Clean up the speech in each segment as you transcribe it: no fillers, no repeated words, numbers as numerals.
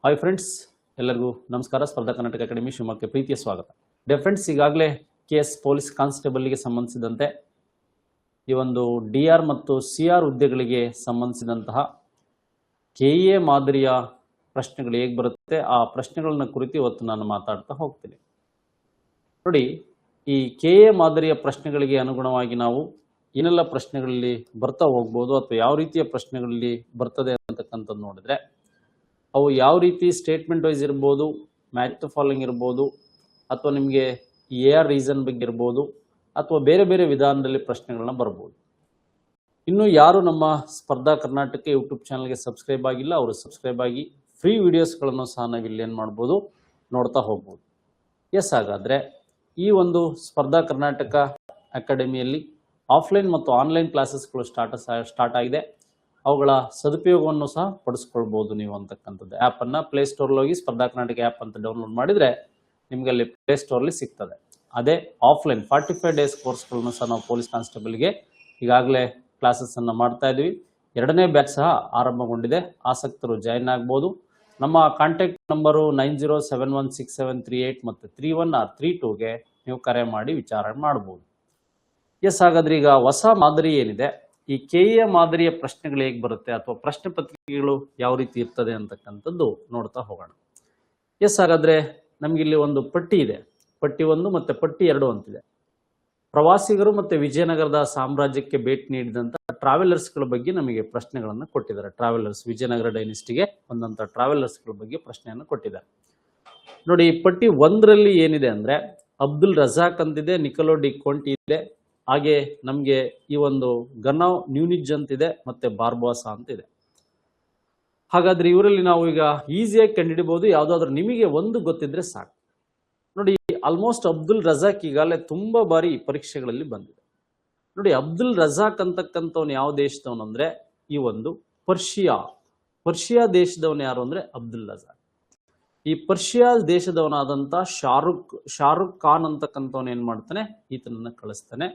Hi friends, ಎಲ್ಲರಿಗೂ ನಮಸ್ಕಾರ. ಸ್ಪರ್ಧಾ ಕರ್ನಾಟಕ ಅಕಾಡೆಮಿ ಶಿವಮೊಗ್ಗಕ್ಕೆ ಪ್ರೀತಿಯ ಸ್ವಾಗತ. ಫ್ರೆಂಡ್ಸ್, ಈಗಾಗಲೇ KS ಪೊಲೀಸ್ ಕಾನ್ಸ್ಟೇಬಲ್ಗೆ ಸಂಬಂಧಿಸಿದಂತೆ ಈ ಒಂದು DR ಮತ್ತು CR ಹುದ್ದೆಗಳಿಗೆ ಸಂಬಂಧಿಸಿದಂತಹ KA ಮಾದರಿಯ ಪ್ರಶ್ನೆಗಳು ಹೇಗೆ ಬರುತ್ತೆ ಆ ಪ್ರಶ್ನೆಗಳನ್ನ ಕುರಿತು ಇವತ್ತು ನಾನು ಮಾತಾಡ್ತಾ ಹೋಗ್ತೀನಿ. ನೋಡಿ, ಈ KA ಮಾದರಿಯ ಪ್ರಶ್ನೆಗಳಿಗೆ ಅನುಗುಣವಾಗಿ ನಾವು ಏನೆಲ್ಲ ಪ್ರಶ್ನೆಗಳಲ್ಲಿ ಬರ್ತಾ ಹೋಗ್ಬೋದು ಅಥವಾ ಯಾವ ರೀತಿಯ ಪ್ರಶ್ನೆಗಳಲ್ಲಿ ಬರ್ತದೆ ಅಂತಕ್ಕಂಥದ್ದು ನೋಡಿದ್ರೆ, ಅವು ಯಾವ ರೀತಿ ಸ್ಟೇಟ್ಮೆಂಟ್ ವೈಸ್ ಇರ್ಬೋದು, ಮ್ಯಾಚ್ ದ ಫಾಲೋಯಿಂಗ್ ಇರ್ಬೋದು, ಅಥವಾ ನಿಮಗೆ AR ರೀಸನ್ ಬಗ್ಗೆ ಇರ್ಬೋದು, ಅಥವಾ ಬೇರೆ ಬೇರೆ ವಿಧಾನದಲ್ಲಿ ಪ್ರಶ್ನೆಗಳನ್ನ ಬರ್ಬೋದು. ಇನ್ನು ಯಾರು ನಮ್ಮ ಸ್ಪರ್ಧಾ ಕರ್ನಾಟಕ ಯೂಟ್ಯೂಬ್ ಚಾನಲ್ಗೆ ಸಬ್ಸ್ಕ್ರೈಬ್ ಆಗಿಲ್ಲ, ಅವರು ಸಬ್ಸ್ಕ್ರೈಬ್ ಆಗಿ ಫ್ರೀ ವಿಡಿಯೋಸ್ಗಳನ್ನು ಸಹ ನಾವು ಇಲ್ಲಿ ಏನು ಮಾಡ್ಬೋದು, ನೋಡ್ತಾ ಹೋಗ್ಬೋದು. ಹಾಗಾದರೆ ಈ ಒಂದು ಸ್ಪರ್ಧಾ ಕರ್ನಾಟಕ ಅಕಾಡೆಮಿಯಲ್ಲಿ ಆಫ್ಲೈನ್ ಮತ್ತು ಆನ್ಲೈನ್ ಕ್ಲಾಸಸ್ಗಳು ಸ್ಟಾರ್ಟ್ ಆಗಿದೆ. ಅವುಗಳ ಸದುಪಯೋಗವನ್ನು ಸಹ ಪಡಿಸ್ಕೊಳ್ಬೋದು ನೀವು ಅಂತಕ್ಕಂಥದ್ದು. ಆ್ಯಪನ್ನು ಪ್ಲೇಸ್ಟೋರ್ಲ್ಲಿ ಹೋಗಿ ಸ್ಪರ್ಧಾ ಕರ್ನಾಟಕ ಆ್ಯಪ್ ಅಂತ ಡೌನ್ಲೋಡ್ ಮಾಡಿದರೆ ನಿಮಗೆ ಅಲ್ಲಿ ಪ್ಲೇಸ್ಟೋರ್ಲಿ ಸಿಗ್ತದೆ. ಅದೇ ಆಫ್ಲೈನ್ 45 ಡೇಸ್ ಕೋರ್ಸ್ಗಳನ್ನು ಸಹ ನಾವು ಪೊಲೀಸ್ ಕಾನ್ಸ್ಟೇಬಲ್ಗೆ ಈಗಾಗಲೇ ಕ್ಲಾಸಸ್ಸನ್ನು ಮಾಡ್ತಾ ಇದ್ವಿ. 2ನೇ ಬ್ಯಾಚ್ ಸಹ ಆರಂಭಗೊಂಡಿದೆ. ಆಸಕ್ತರು ಜಾಯಿನ್ ಆಗ್ಬೋದು. ನಮ್ಮ ಕಾಂಟ್ಯಾಕ್ಟ್ ನಂಬರು 90716738 ಮತ್ತು 31 or 32ಗೆ ನೀವು ಕರೆ ಮಾಡಿ ವಿಚಾರಣೆ ಮಾಡ್ಬೋದು. ಹಾಗಾದ್ರೆ ಈಗ ಹೊಸ ಮಾದರಿ ಏನಿದೆ, ಈ KA ಮಾದರಿಯ ಪ್ರಶ್ನೆಗಳು ಹೇಗೆ ಬರುತ್ತೆ ಅಥವಾ ಪ್ರಶ್ನೆ ಪತ್ರಿಕೆಗಳು ಯಾವ ರೀತಿ ಇರ್ತದೆ ಅಂತಕ್ಕಂಥದ್ದು ನೋಡ್ತಾ ಹೋಗೋಣ. ಹಾಗಾದ್ರೆ ನಮ್ಗಿಲ್ಲಿ ಒಂದು ಪಟ್ಟಿ ಇದೆ. ಪಟ್ಟಿ 1 ಮತ್ತು ಪಟ್ಟಿ 2 ಅಂತಿದೆ. ಪ್ರವಾಸಿಗರು ಮತ್ತು ವಿಜಯನಗರದ ಸಾಮ್ರಾಜ್ಯಕ್ಕೆ ಭೇಟಿ ನೀಡಿದಂಥ ಟ್ರಾವೆಲರ್ಸ್ಗಳ ಬಗ್ಗೆ ನಮಗೆ ಪ್ರಶ್ನೆಗಳನ್ನು ಕೊಟ್ಟಿದ್ದಾರೆ. ಟ್ರಾವೆಲರ್ಸ್, ವಿಜಯನಗರ ಡೈನೆಸ್ಟಿಗೆ ಬಂದಂಥ ಟ್ರಾವೆಲರ್ಸ್ಗಳ ಬಗ್ಗೆ ಪ್ರಶ್ನೆಯನ್ನು ಕೊಟ್ಟಿದ್ದಾರೆ. ನೋಡಿ, ಪಟ್ಟಿ 1ರಲ್ಲಿ ಏನಿದೆ ಅಂದರೆ ಅಬ್ದುಲ್ ರಜಾಕ್ ಅಂತಿದೆ, ನಿಕೋಲೋ ಡಿ ಕೊಂಟಿ ಇದೆ, ಹಾಗೆ ನಮಗೆ ಈ ಒಂದು ಗನ್ನೌ ನ್ಯೂನಿಜ್ ಅಂತಿದೆ, ಮತ್ತೆ ಬಾರ್ಬೋಸಾ ಅಂತಿದೆ. ಹಾಗಾದ್ರೆ ಇವರಲ್ಲಿ ನಾವು ಈಗ ಈಸಿಯಾಗಿ ಕಂಡುಹಿಡಿಬಹುದು. ಯಾವುದಾದ್ರೂ ನಿಮಗೆ ಒಂದು ಗೊತ್ತಿದ್ರೆ ಸಾಕು. ನೋಡಿ, ಆಲ್ಮೋಸ್ಟ್ ಅಬ್ದುಲ್ ರಜಾಕ್ ಈಗಾಗಲೇ ತುಂಬಾ ಬಾರಿ ಪರೀಕ್ಷೆಗಳಲ್ಲಿ ಬಂದಿದೆ. ನೋಡಿ, ಅಬ್ದುಲ್ ರಜಾಕ್ ಅಂತಕ್ಕಂಥವ್ನು ಯಾವ ದೇಶದವನು ಅಂದ್ರೆ ಈ ಒಂದು ಪರ್ಷಿಯಾ ದೇಶದವನು ಯಾರು ಅಂದ್ರೆ ಅಬ್ದುಲ್ ರಜಾಕ್. ಈ ಪರ್ಷಿಯಾ ದೇಶದವನಾದಂತ ಶಾರುಖ್ ಖಾನ್ ಅಂತಕ್ಕಂಥವ್ನು ಏನ್ ಮಾಡ್ತಾನೆ, ಈತನನ್ನ ಕಳಿಸ್ತಾನೆ.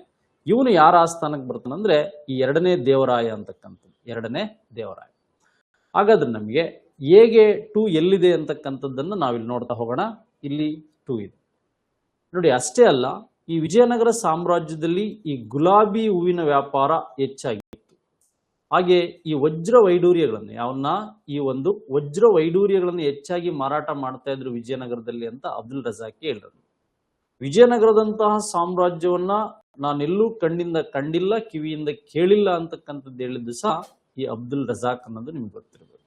ಇವನು ಯಾರ ಆಸ್ಥಾನಕ್ಕೆ ಬರ್ತಾನೆ ಅಂದ್ರೆ ಈ 2ನೇ ದೇವರಾಯ ಅಂತಕ್ಕಂಥದ್ದು, 2ನೇ ದೇವರಾಯ. ಹಾಗಾದ್ರೆ ನಮಗೆ ಹೇಗೆ 2 ಎಲ್ಲಿದೆ ಅಂತಕ್ಕಂಥದ್ದನ್ನು ನಾವಿಲ್ಲಿ ನೋಡ್ತಾ ಹೋಗೋಣ. ಇಲ್ಲಿ 2 ಇದೆ ನೋಡಿ. ಅಷ್ಟೇ ಅಲ್ಲ, ಈ ವಿಜಯನಗರ ಸಾಮ್ರಾಜ್ಯದಲ್ಲಿ ಈ ಗುಲಾಬಿ ಹೂವಿನ ವ್ಯಾಪಾರ ಹೆಚ್ಚಾಗಿತ್ತು. ಹಾಗೆ ಈ ವಜ್ರ ವೈಡೂರ್ಯಗಳನ್ನು ಈ ಒಂದು ವಜ್ರ ವೈಡೂರ್ಯಗಳನ್ನು ಹೆಚ್ಚಾಗಿ ಮಾರಾಟ ಮಾಡ್ತಾ ಇದ್ರು ವಿಜಯನಗರದಲ್ಲಿ ಅಂತ ಅಬ್ದುಲ್ ರಜಾಕ್ ಹೇಳಿದ್ರು. ವಿಜಯನಗರದಂತಹ ಸಾಮ್ರಾಜ್ಯವನ್ನ ನಾನೆಲ್ಲೂ ಕಣ್ಣಿಂದ ಕಂಡಿಲ್ಲ, ಕಿವಿಯಿಂದ ಕೇಳಿಲ್ಲ ಅಂತಕ್ಕಂಥದ್ದು ಹೇಳಿದ್ದು ಸಹ ಈ ಅಬ್ದುಲ್ ರಜಾಕ್ ಅನ್ನೋದು ನಿಮ್ಗೆ ಗೊತ್ತಿರಬೇಕು.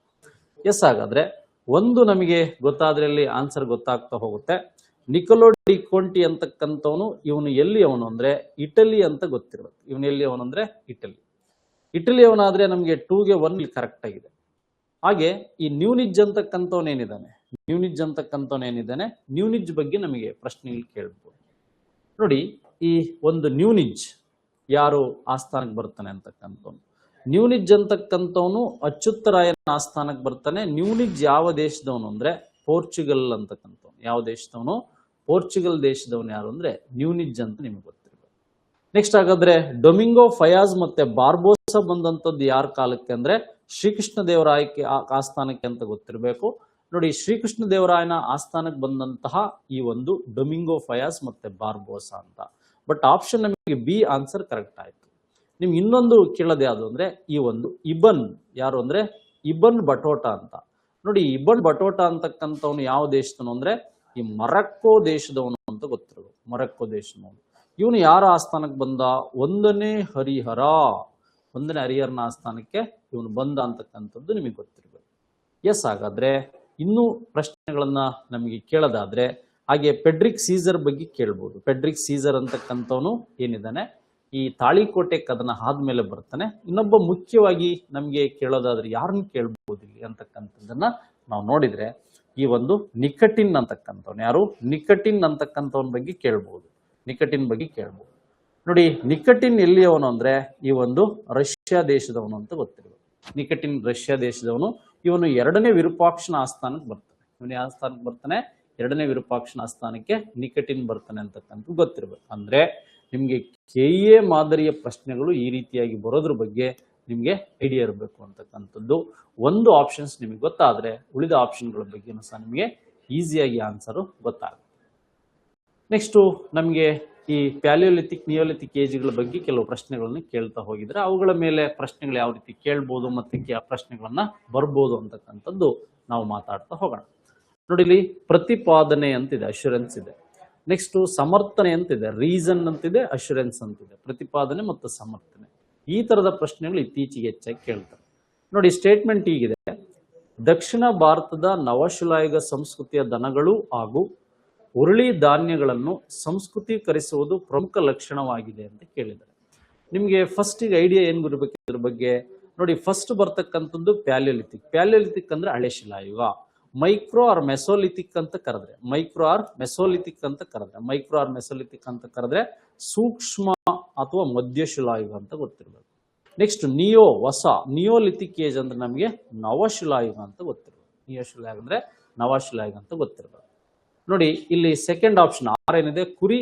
ಹಾಗಾದ್ರೆ ಒಂದು ನಮಗೆ ಗೊತ್ತಾದ್ರಲ್ಲಿ ಆನ್ಸರ್ ಗೊತ್ತಾಗ್ತಾ ಹೋಗುತ್ತೆ. ನಿಕೋಲೋ ಡಿ ಕೊಂಟಿ ಅಂತಕ್ಕಂಥವನು ಇವನು ಎಲ್ಲಿ ಅವನು ಅಂದ್ರೆ ಇಟಲಿ ಅಂತ ಗೊತ್ತಿರಬೇಕು. ಇವನು ಎಲ್ಲಿ ಅವನು ಅಂದ್ರೆ ಇಟಲಿ ಅವನಾದ್ರೆ ನಮಗೆ 2ಗೆ 1 ಕರೆಕ್ಟ್ ಆಗಿದೆ. ಹಾಗೆ ಈ ನ್ಯೂನಿಜ್ ಅಂತಕ್ಕಂಥವನೇನಿದ್ದಾನೆ, ನ್ಯೂನಿಜ್ ಬಗ್ಗೆ ನಮಗೆ ಪ್ರಶ್ನೆಗಳು ಕೇಳ್ಬೋದು. ನೋಡಿ, ಈ ಒಂದು ನ್ಯೂನಿಜ್ ಯಾರು ಆಸ್ಥಾನಕ್ಕೆ ಬರ್ತಾನೆ ಅಂತಕ್ಕಂಥವ್ನು, ನ್ಯೂನಿಜ್ ಅಂತಕ್ಕಂಥವನು ಅಚ್ಯುತರಾಯನ ಆಸ್ಥಾನಕ್ಕೆ ಬರ್ತಾನೆ. ನ್ಯೂನಿಜ್ ಯಾವ ದೇಶದವನು ಅಂದ್ರೆ ಪೋರ್ಚುಗಲ್ ಅಂತಕ್ಕಂಥವ್ನು. ಯಾವ ದೇಶದವನು? ಪೋರ್ಚುಗಲ್ ದೇಶದವನು ಯಾರು ಅಂದ್ರೆ ನ್ಯೂನಿಜ್ ಅಂತ ನಿಮ್ಗೆ ಗೊತ್ತಿರಬೇಕು. ನೆಕ್ಸ್ಟ್ ಹಾಗಾದ್ರೆ ಡೊಮಿಂಗೋ ಫಯಾಜ್ ಮತ್ತೆ ಬಾರ್ಬೋಸಾ ಬಂದಂಥದ್ದು ಯಾರ ಕಾಲಕ್ಕೆ ಅಂದ್ರೆ ಶ್ರೀಕೃಷ್ಣ ದೇವರಾಯಕ್ಕೆ ಆಸ್ಥಾನಕ್ಕೆ ಅಂತ ಗೊತ್ತಿರಬೇಕು. ನೋಡಿ, ಶ್ರೀಕೃಷ್ಣ ದೇವರಾಯನ ಆಸ್ಥಾನಕ್ಕೆ ಬಂದಂತಹ ಈ ಒಂದು ಡೊಮಿಂಗೋ ಫಯಾಜ್ ಮತ್ತೆ ಬಾರ್ಬೋಸಾ ಅಂತ. ಬಟ್ ಆಪ್ಷನ್ ನಮಗೆ ಬಿ ಆನ್ಸರ್ ಕರೆಕ್ಟ್ ಆಯ್ತು. ನಿಮ್ಗೆ ಇನ್ನೊಂದು ಕೇಳೋದು ಯಾವುದು ಅಂದ್ರೆ ಈ ಒಂದು ಇಬನ್ ಯಾರು ಅಂದ್ರೆ ಇಬನ್ ಬಟೋಟಾ ಅಂತ. ನೋಡಿ, ಇಬನ್ ಬಟೋಟಾ ಅಂತಕ್ಕಂಥವನು ಯಾವ ದೇಶದವನು ಅಂದ್ರೆ ಈ ಮೊರಕ್ಕೋ ದೇಶದವನು ಅಂತ ಗೊತ್ತಿರೋದು. ಮೊರಕ್ಕೋ ದೇಶದವನು. ಇವನು ಯಾರ ಆಸ್ಥಾನಕ್ಕೆ ಬಂದ? 1ನೇ ಹರಿಹರನ ಆಸ್ಥಾನಕ್ಕೆ ಇವನು ಬಂದ ಅಂತಕ್ಕಂಥದ್ದು ನಿಮಗೆ ಗೊತ್ತಿರಬೇಕು. ಹಾಗಾದ್ರೆ ಇನ್ನೂ ಪ್ರಶ್ನೆಗಳನ್ನ ನಮಗೆ ಕೇಳೋದಾದ್ರೆ ಹಾಗೆ ಪೆಡ್ರಿಕ್ ಸೀಸರ್ ಬಗ್ಗೆ ಕೇಳ್ಬೋದು. ಪೆಡ್ರಿಕ್ ಸೀಸರ್ ಅಂತಕ್ಕಂಥವನು ಏನಿದ್ದಾನೆ ಈ ತಾಳಿಕೋಟೆ ಕದನ ಆದ್ಮೇಲೆ ಬರ್ತಾನೆ. ಇನ್ನೊಬ್ಬ ಮುಖ್ಯವಾಗಿ ನಮಗೆ ಕೇಳೋದಾದ್ರೆ ಯಾರನ್ನ ಕೇಳ್ಬೋದು ಇಲ್ಲಿ ಅಂತಕ್ಕಂಥದ್ದನ್ನ ನಾವು ನೋಡಿದ್ರೆ ಈ ಒಂದು ನಿಕಟಿನ್ ಅಂತಕ್ಕಂಥವ್ನು. ಯಾರು? ನಿಕಟಿನ್ ಅಂತಕ್ಕಂಥವನ ಬಗ್ಗೆ ಕೇಳ್ಬೋದು. ನೋಡಿ, ನಿಕಟಿನ್ ಎಲ್ಲಿಯವನು ಅಂದ್ರೆ ಈ ಒಂದು ರಷ್ಯಾ ದೇಶದವನು ಅಂತ ಗೊತ್ತಿರಬೇಕು. ನಿಕಟಿನ್ ರಷ್ಯಾ ದೇಶದವನು. ಇವನು 2ನೇ ವಿರೂಪಾಕ್ಷನ ಆಸ್ಥಾನಕ್ಕೆ ಬರ್ತಾನೆ. ಇವನು ಯಾವ ಸ್ಥಾನಕ್ಕೆ ಬರ್ತಾನೆ? 2ನೇ ವಿರೂಪಾಕ್ಷನ ಆಸ್ಥಾನಕ್ಕೆ ನಿಕಟಿನ್ ಬರ್ತಾನೆ ಅಂತಕ್ಕಂಥ ಗೊತ್ತಿರಬೇಕು. ಅಂದ್ರೆ ನಿಮ್ಗೆ KA ಮಾದರಿಯ ಪ್ರಶ್ನೆಗಳು ಈ ರೀತಿಯಾಗಿ ಬರೋದ್ರ ಬಗ್ಗೆ ನಿಮಗೆ ಐಡಿಯಾ ಇರಬೇಕು ಅಂತಕ್ಕಂಥದ್ದು. ಒಂದು ಆಪ್ಷನ್ಸ್ ನಿಮಗೆ ಗೊತ್ತಾದ್ರೆ ಉಳಿದ ಆಪ್ಷನ್ಗಳ ಬಗ್ಗೆನೂ ಸಹ ನಿಮಗೆ ಈಸಿಯಾಗಿ ಆನ್ಸರು ಗೊತ್ತಾಗುತ್ತೆ. ನೆಕ್ಸ್ಟು ನಮಗೆ ಈ ಪ್ಯಾಲಿಯೋಲಿಥಿಕ್ ನಿಯೋಲಿಥಿಕ್ ಏಜ್ಗಳ ಬಗ್ಗೆ ಕೆಲವು ಪ್ರಶ್ನೆಗಳನ್ನು ಕೇಳ್ತಾ ಹೋಗಿದ್ರೆ ಅವುಗಳ ಮೇಲೆ ಪ್ರಶ್ನೆಗಳು ಯಾವ ರೀತಿ ಕೇಳ್ಬೋದು ಮತ್ತೆ ಪ್ರಶ್ನೆಗಳನ್ನ ಬರ್ಬೋದು ಅಂತಕ್ಕಂಥದ್ದು ನಾವು ಮಾತಾಡ್ತಾ ಹೋಗೋಣ. ನೋಡಿ, ಇಲ್ಲಿ ಪ್ರತಿಪಾದನೆ ಅಂತಿದೆ, ಅಶ್ಯೂರೆನ್ಸ್ ಇದೆ. ನೆಕ್ಸ್ಟ್ ಸಮರ್ಥನೆ ಅಂತಿದೆ, ರೀಸನ್ ಅಂತಿದೆ, ಅಶ್ಯೂರೆನ್ಸ್ ಅಂತಿದೆ. ಪ್ರತಿಪಾದನೆ ಮತ್ತು ಸಮರ್ಥನೆ ಈ ತರದ ಪ್ರಶ್ನೆಗಳು ಇತ್ತೀಚೆಗೆ ಹೆಚ್ಚಾಗಿ ಕೇಳ್ತಾರೆ. ನೋಡಿ, ಸ್ಟೇಟ್ಮೆಂಟ್ ಹೀಗಿದೆ: ದಕ್ಷಿಣ ಭಾರತದ ನವಶಿಲಾಯುಗ ಸಂಸ್ಕೃತಿಯ ದನಗಳು ಹಾಗೂ ಉರುಳಿ ಧಾನ್ಯಗಳನ್ನು ಸಂಸ್ಕೃತೀಕರಿಸುವುದು ಪ್ರಮುಖ ಲಕ್ಷಣವಾಗಿದೆ ಅಂತ ಕೇಳಿದ್ದಾರೆ. ನಿಮಗೆ ಫಸ್ಟ್ ಈಗ ಐಡಿಯಾ ಏನ್ ಬರಬೇಕು ಇದ್ರ ಬಗ್ಗೆ ನೋಡಿ. ಫಸ್ಟ್ ಬರ್ತಕ್ಕಂಥದ್ದು ಪ್ಯಾಲಿಯೋಲಿಥಿಕ್. ಪ್ಯಾಲಿಯೋಲಿಥಿಕ್ ಅಂದ್ರೆ ಹಳೆ ಶಿಲಾಯುಗ. ಮೈಕ್ರೋ ಆರ್ ಮೆಸೋಲಿಥಿಕ್ ಅಂತ ಕರೆದ್ರೆ, ಮೈಕ್ರೋ ಆರ್ ಮೆಸೋಲಿಥಿಕ್ ಅಂತ ಕರೆದ್ರೆ, ಮೈಕ್ರೋ ಆರ್ ಮೆಸೋಲಿಥಿಕ್ ಅಂತ ಕರೆದ್ರೆ ಸೂಕ್ಷ್ಮ ಅಥವಾ ಮಧ್ಯಶಿಲಾಯುಗ ಅಂತ ಗೊತ್ತಿರಬೇಕು. ನೆಕ್ಸ್ಟ್ ನಿಯೋ, ಹೊಸ ನಿಯೋಲಿಥಿಕ್ ಏಜ್ ಅಂದ್ರೆ ನಮಗೆ ನವಶಿಲಾಯುಗ ಅಂತ ಗೊತ್ತಿರಬೇಕು. ನಿಯೋಶಿಲಾಯುಗ ಅಂದ್ರೆ ನವಶಿಲಾಯುಗ ಅಂತ ಗೊತ್ತಿರಬೇಕು. ನೋಡಿ, ಇಲ್ಲಿ ಸೆಕೆಂಡ್ ಆಪ್ಷನ್ ಏನಿದೆ, ಕುರಿ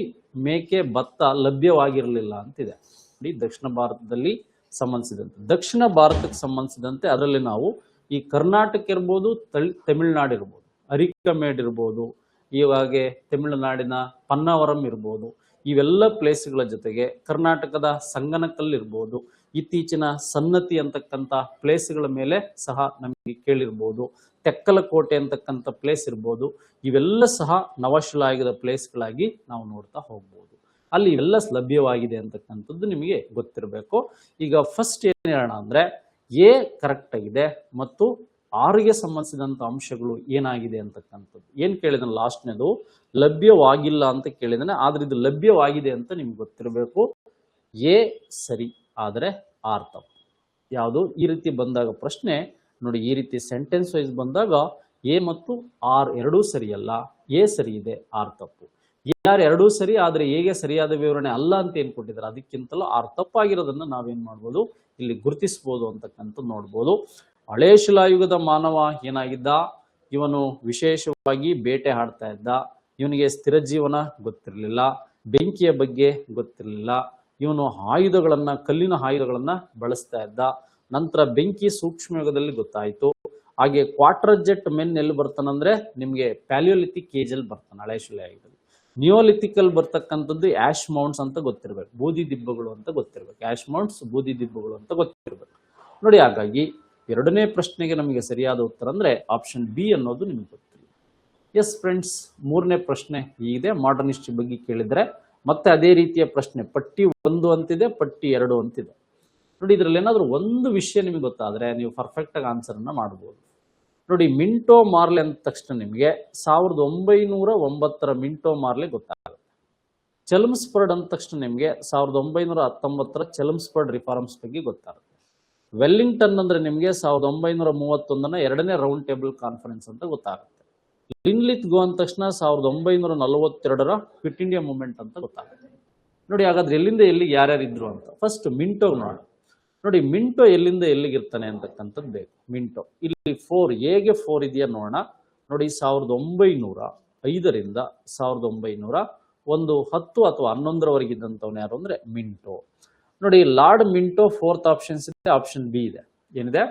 ಮೇಕೆ ಭತ್ತ ಲಭ್ಯವಾಗಿರಲಿಲ್ಲ ಅಂತಿದೆ. ನೋಡಿ, ದಕ್ಷಿಣ ಭಾರತದಲ್ಲಿ ಸಂಬಂಧಿಸಿದಂತೆ, ದಕ್ಷಿಣ ಭಾರತಕ್ಕೆ ಸಂಬಂಧಿಸಿದಂತೆ ಅದರಲ್ಲಿ ನಾವು ಈ ಕರ್ನಾಟಕ ಇರ್ಬೋದು, ತಮಿಳುನಾಡು ಇರ್ಬೋದು, ಅರಿಕಮೇಡ್ ಇರ್ಬೋದು, ಇವಾಗೆ ತಮಿಳುನಾಡಿನ ಪನ್ನಾವರಂ ಇರ್ಬೋದು, ಇವೆಲ್ಲ ಪ್ಲೇಸ್ಗಳ ಜೊತೆಗೆ ಕರ್ನಾಟಕದ ಸಂಗನಕಲ್ ಇರ್ಬೋದು, ಇತ್ತೀಚಿನ ಸನ್ನತಿ ಅಂತಕ್ಕಂಥ ಪ್ಲೇಸ್ಗಳ ಮೇಲೆ ಸಹ ನಮಗೆ ಕೇಳಿರ್ಬೋದು, ತೆಕ್ಕಲಕೋಟೆ ಅಂತಕ್ಕಂಥ ಪ್ಲೇಸ್ ಇರ್ಬೋದು. ಇವೆಲ್ಲ ಸಹ ನವಶಿಲಾಯುಗದ ಪ್ಲೇಸ್ಗಳಾಗಿ ನಾವು ನೋಡ್ತಾ ಹೋಗ್ಬೋದು. ಅಲ್ಲಿ ಇವೆಲ್ಲ ಲಭ್ಯವಾಗಿದೆ ಅಂತಕ್ಕಂಥದ್ದು ನಿಮಗೆ ಗೊತ್ತಿರಬೇಕು. ಈಗ ಫಸ್ಟ್ ಏನ್ ಹೇಳೋಣ ಅಂದ್ರೆ ಎ ಕರೆಕ್ಟ್ ಆಗಿದೆ ಮತ್ತು ಆರಿಗೆ ಸಂಬಂಧಿಸಿದಂತ ಅಂಶಗಳು ಏನಾಗಿದೆ ಅಂತಕ್ಕಂಥದ್ದು. ಏನ್ ಕೇಳಿದಾನೆ ಲಾಸ್ಟ್ನೇದು ಲಭ್ಯವಾಗಿಲ್ಲ ಅಂತ ಕೇಳಿದಾನೆ, ಆದ್ರೆ ಇದು ಲಭ್ಯವಾಗಿದೆ ಅಂತ ನಿಮ್ಗೆ ಗೊತ್ತಿರಬೇಕು. ಎ ಸರಿ ಆದ್ರೆ ಆರ್ ತಪ್ಪು. ಯಾವುದು ಈ ರೀತಿ ಬಂದಾಗ ಪ್ರಶ್ನೆ ನೋಡಿ, ಈ ರೀತಿ ಸೆಂಟೆನ್ಸ್ ವೈಸ್ ಬಂದಾಗ ಎ ಮತ್ತು ಆರ್ ಎರಡೂ ಸರಿಯಲ್ಲ, ಎ ಸರಿ ಇದೆ, ಆರ್ ತಪ್ಪು. ಯಾರು ಎರಡೂ ಸರಿ ಆದ್ರೆ ಹೇಗೆ ಸರಿಯಾದ ವಿವರಣೆ ಅಲ್ಲ ಅಂತ ಏನ್ ಕೊಟ್ಟಿದ್ದಾರೆ, ಅದಕ್ಕಿಂತಲೂ ಆರ್ ತಪ್ಪಾಗಿರೋದನ್ನ ನಾವೇನ್ ಮಾಡ್ಬೋದು, ಇಲ್ಲಿ ಗುರುತಿಸಬಹುದು ಅಂತಕ್ಕಂಥ ನೋಡ್ಬೋದು. ಹಳೇ ಶಿಲಾಯುಗದ ಮಾನವ ಏನಾಗಿದ್ದ, ಇವನು ವಿಶೇಷವಾಗಿ ಬೇಟೆ ಆಡ್ತಾ ಇದ್ದ, ಇವನಿಗೆ ಸ್ಥಿರ ಜೀವನ ಗೊತ್ತಿರಲಿಲ್ಲ, ಬೆಂಕಿಯ ಬಗ್ಗೆ ಗೊತ್ತಿರಲಿಲ್ಲ, ಇವನು ಆಯುಧಗಳನ್ನ, ಕಲ್ಲಿನ ಆಯುಧಗಳನ್ನ ಬಳಸ್ತಾ ಇದ್ದ. ನಂತರ ಬೆಂಕಿ ಸೂಕ್ಷ್ಮಯುಗದಲ್ಲಿ ಗೊತ್ತಾಯ್ತು. ಹಾಗೆ ಕ್ವಾರ್ಟರ್ ಜೆಟ್ ಮೆನ್ ಎಲ್ಲಿ ಬರ್ತಾನಂದ್ರೆ ನಿಮ್ಗೆ ಪ್ಯಾಲಿಯೋಲಿಥಿಕ್ ಏಜ್ ಅಲ್ಲಿ ಬರ್ತಾನೆ ಹಳೆ ಶಿಲಾಯುಗದಲ್ಲಿ. ನಿಯೋಲಿಥಿಕ್ ಅಲ್ಲಿ ಬರ್ತಕ್ಕಂಥದ್ದು ಆಶ್ ಮೌಂಟ್ಸ್ ಅಂತ ಗೊತ್ತಿರ್ಬೇಕು, ಬೂದಿ ದಿಬ್ಬಗಳು ಅಂತ ಗೊತ್ತಿರ್ಬೇಕು. ಆಶ್ ಮೌಂಟ್ಸ್, ಬೂದಿ ದಿಬ್ಬಗಳು ಅಂತ ಗೊತ್ತಿರ್ಬೇಕು ನೋಡಿ. ಹಾಗಾಗಿ ಎರಡನೇ ಪ್ರಶ್ನೆಗೆ ನಮಗೆ ಸರಿಯಾದ ಉತ್ತರ ಅಂದ್ರೆ ಆಪ್ಷನ್ ಬಿ ಅನ್ನೋದು ನಿಮ್ಗೆ ಗೊತ್ತಿಲ್ಲ. ಎಸ್ ಫ್ರೆಂಡ್ಸ್, ಮೂರನೇ ಪ್ರಶ್ನೆ ಇದೆ, ಮಾಡರ್ನ್ ಹಿಸ್ಟ್ರಿ ಬಗ್ಗೆ ಕೇಳಿದ್ರೆ ಮತ್ತೆ ಅದೇ ರೀತಿಯ ಪ್ರಶ್ನೆ. ಪಟ್ಟಿ 1 ಅಂತಿದೆ, ಪಟ್ಟಿ 2 ಅಂತಿದೆ. ನೋಡಿ, ಇದ್ರಲ್ಲಿ ಏನಾದ್ರು ಒಂದು ವಿಷಯ ನಿಮಗೆ ಗೊತ್ತಾದ್ರೆ ನೀವು ಪರ್ಫೆಕ್ಟ್ ಆಗಿ ಆನ್ಸರ್ ಅನ್ನ ಮಾಡಬಹುದು. ನೋಡಿ, ಮಿಂಟೋ ಮಾರ್ಲೆ ಅಂದ ತಕ್ಷಣ ನಿಮಗೆ 1909 ಮಿಂಟೋ ಮಾರ್ಲೆ ಗೊತ್ತಾಗುತ್ತೆ. ಚೆಲ್ಮ್ಸ್ಫರ್ಡ್ ಅಂದ ತಕ್ಷಣ ನಿಮಗೆ 1919 ಚೆಲ್ಮ್ಸ್ಫರ್ಡ್ ರಿಫಾರ್ಮ್ಸ್ ಬಗ್ಗೆ ಗೊತ್ತಾಗುತ್ತೆ. ವೆಲ್ಲಿಂಗ್ಟನ್ ಅಂದ್ರೆ ನಿಮಗೆ 1931 ಎರಡನೇ ರೌಂಡ್ ಟೇಬಲ್ ಕಾನ್ಫರೆನ್ಸ್ ಅಂತ ಗೊತ್ತಾಗುತ್ತೆ. ಲಿನ್ಲಿತ್ ಗೋ ಅಂದ ತಕ್ಷಣ 1942 ಕ್ವಿಟ್ ಇಂಡಿಯಾ ಮೂವ್ಮೆಂಟ್ ಅಂತ ಗೊತ್ತಾಗುತ್ತೆ. ನೋಡಿ, ಹಾಗಾದ್ರೆ ಎಲ್ಲಿಂದ ಎಲ್ಲಿಗೆ ಯಾರ್ಯಾರು ಇದ್ರು ಅಂತ ಫಸ್ಟ್ ಮಿಂಟೋ ನೋಡೋಣ. ನೋಡಿ, ಮಿಂಟೋ ಎಲ್ಲಿಂದ ಎಲ್ಲಿಗಿರ್ತಾನೆ ಅಂತಕ್ಕಂಥದ್ದು ಬೇಕು. ಮಿಂಟೋ ಇಲ್ಲಿ 4 ಹೇಗೆ 4 ಇದೆಯಾ ನೋಡೋಣ. ನೋಡಿ, 1905ರಿಂದ 1910 ಅಥವಾ 11ರವರೆಗೆ ಇದ್ದಂಥವ್ನು ಯಾರು ಅಂದ್ರೆ ಮಿಂಟೋ. ನೋಡಿ, ಲಾರ್ಡ್ ಮಿಂಟೋ 4th ಆಪ್ಷನ್ಸ್ ಇದೆ, ಆಪ್ಷನ್ ಬಿ ಇದೆ. ಏನಿದೆ,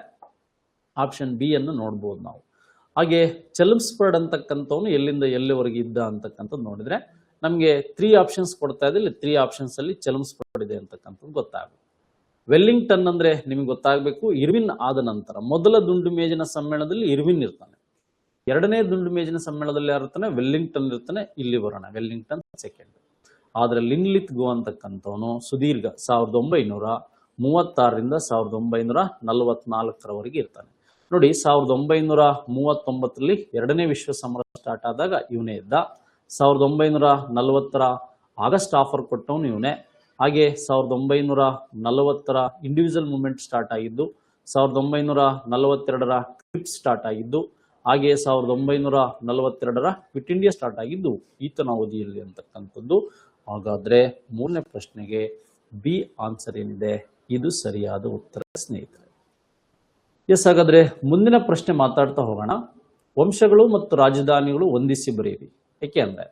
ಆಪ್ಷನ್ ಬಿ ಅನ್ನು ನೋಡ್ಬೋದು ನಾವು. ಹಾಗೆ ಚೆಲ್ಮ್ಸ್ಫರ್ಡ್ ಅಂತಕ್ಕಂಥವ್ನು ಎಲ್ಲಿಂದ ಎಲ್ಲಿವರೆಗೆ ಇದ್ದ ಅಂತಕ್ಕಂಥದ್ದು ನೋಡಿದ್ರೆ ನಮಗೆ 3 ಆಪ್ಷನ್ಸ್ ಕೊಡ್ತಾ ಇದೆ. ಇಲ್ಲಿ 3 ಆಪ್ಷನ್ಸ್ ಅಲ್ಲಿ ಚೆಲ್ಮ್ಸ್ಫರ್ಡ್ ಇದೆ ಅಂತಕ್ಕಂಥದ್ದು ಗೊತ್ತಾಗುತ್ತೆ. ವೆಲ್ಲಿಂಗ್ಟನ್ ಅಂದ್ರೆ ನಿಮಗೆ ಗೊತ್ತಾಗಬೇಕು, ಇರ್ವಿನ್ ಆದ ನಂತರ ಮೊದಲ ದುಂಡು ಮೇಜಿನ ಸಮ್ಮೇಳನದಲ್ಲಿ ಇರ್ವಿನ್ ಇರ್ತಾನೆ, ಎರಡನೇ ದುಂಡು ಮೇಜಿನ ಸಮ್ಮೇಳನದಲ್ಲಿ ಯಾರು ಇರ್ತಾನೆ, ವೆಲ್ಲಿಂಗ್ಟನ್ ಇರ್ತಾನೆ. ಇಲ್ಲಿ ಬರೋಣ, ವೆಲ್ಲಿಂಗ್ಟನ್ ಸೆಕೆಂಡ್. ಆದ್ರೆ ಲಿನ್ಲಿತ್ ಗೋ ಅಂತಕ್ಕಂಥವನು ಸುದೀರ್ಘ 1936ರಿಂದ 1944ರವರೆಗೆ ಇರ್ತಾನೆ. ನೋಡಿ, 1939ರಲ್ಲಿ ಎರಡನೇ ವಿಶ್ವ ಸಮರ ಸ್ಟಾರ್ಟ್ ಆದಾಗ ಇವನೇ ಇದ್ದ. 1940ರ ಆಗಸ್ಟ್ ಆಫರ್ ಕೊಟ್ಟವನು ಇವನೇ. ಹಾಗೆ 1940ರ ಇಂಡಿವಿಜುವಲ್ ಮೂವ್ಮೆಂಟ್ ಸ್ಟಾರ್ಟ್ ಆಗಿದ್ದು, 1942ರ ಕ್ರಿಪ್ ಸ್ಟಾರ್ಟ್ ಆಗಿದ್ದು, ಹಾಗೆ 1942ರ ಕ್ವಿಟ್ ಇಂಡಿಯಾ ಸ್ಟಾರ್ಟ್ ಆಗಿದ್ದು ಈತನ ಅವಧಿಯಲ್ಲಿ ಅಂತಕ್ಕಂಥದ್ದು. ಹಾಗಾದ್ರೆ ಮೂರನೇ ಪ್ರಶ್ನೆಗೆ ಬಿ ಆನ್ಸರ್ ಏನಿದೆ, ಇದು ಸರಿಯಾದ ಉತ್ತರ ಸ್ನೇಹಿತರೆ. ಎಸ್, ಹಾಗಾದ್ರೆ ಮುಂದಿನ ಪ್ರಶ್ನೆ ಮಾತಾಡ್ತಾ ಹೋಗೋಣ. ವಂಶಗಳು ಮತ್ತು ರಾಜಧಾನಿಗಳು ಹೊಂದಿಸಿ ಬರೆಯಿರಿ. ಏಕೆ ಅಂದ್ರೆ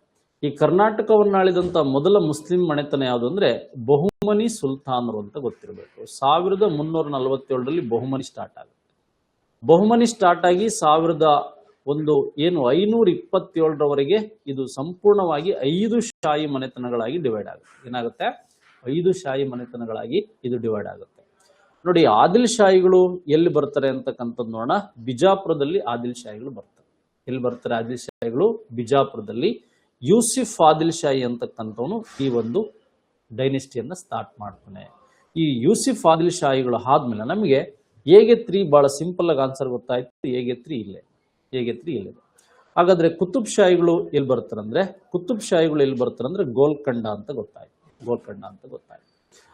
ಈ ಕರ್ನಾಟಕವನ್ನು ಆಳಿದಂತ ಮೊದಲ ಮುಸ್ಲಿಂ ಮನೆತನ ಯಾವುದು ಅಂದ್ರೆ ಬಹುಮನಿ ಸುಲ್ತಾನರು ಅಂತ ಗೊತ್ತಿರಬೇಕು. 1347ರಲ್ಲಿ ಬಹುಮನಿ ಸ್ಟಾರ್ಟ್ ಆಗುತ್ತೆ. ಬಹುಮನಿ ಸ್ಟಾರ್ಟ್ ಆಗಿ 527ರವರೆಗೆ ಇದು ಸಂಪೂರ್ಣವಾಗಿ 5 ಶಾಹಿ ಮನೆತನಗಳಾಗಿ ಡಿವೈಡ್ ಆಗುತ್ತೆ. ಏನಾಗುತ್ತೆ? 5 ಶಾಹಿ ಮನೆತನಗಳಾಗಿ ಇದು ಡಿವೈಡ್ ಆಗುತ್ತೆ. ನೋಡಿ, ಆದಿಲ್ ಶಾಹಿಗಳು ಎಲ್ಲಿ ಬರ್ತಾರೆ ಅಂತಕ್ಕಂಥದ್ದು ನೋಡೋಣ. ಬಿಜಾಪುರದಲ್ಲಿ ಆದಿಲ್ ಶಾಹಿಗಳು ಬರ್ತಾರೆ. ಎಲ್ಲಿ ಬರ್ತಾರೆ ಆದಿಲ್ ಶಾಹಿಗಳು? ಬಿಜಾಪುರದಲ್ಲಿ. ಯೂಸಿಫ್ ಆದಿಲ್ ಶಾಹಿ ಅಂತಕ್ಕಂಥವನು ಈ ಒಂದು ಡೈನೆಸ್ಟಿಯನ್ನ ಸ್ಟಾರ್ಟ್ ಮಾಡ್ತಾನೆ. ಈ ಯೂಸಿಫ್ ಆದಿಲ್ ಶಾಹಿಗಳು ಆದ್ಮೇಲೆ ನಮಗೆ ಹೇಗೆ 3 ಬಹಳ ಸಿಂಪಲ್ ಆಗಿ ಆನ್ಸರ್ ಗೊತ್ತಾಯ್ತು. ಹೇಗೆ 3 ಇಲ್ಲೇ. ಹಾಗಾದ್ರೆ ಕುತುಬ್ ಶಾಹಿಗಳು ಎಲ್ಲಿ ಬರ್ತಾರೆ ಅಂದ್ರೆ ಗೋಲ್ಕಂಡ ಅಂತ ಗೊತ್ತಾಯ್ತು.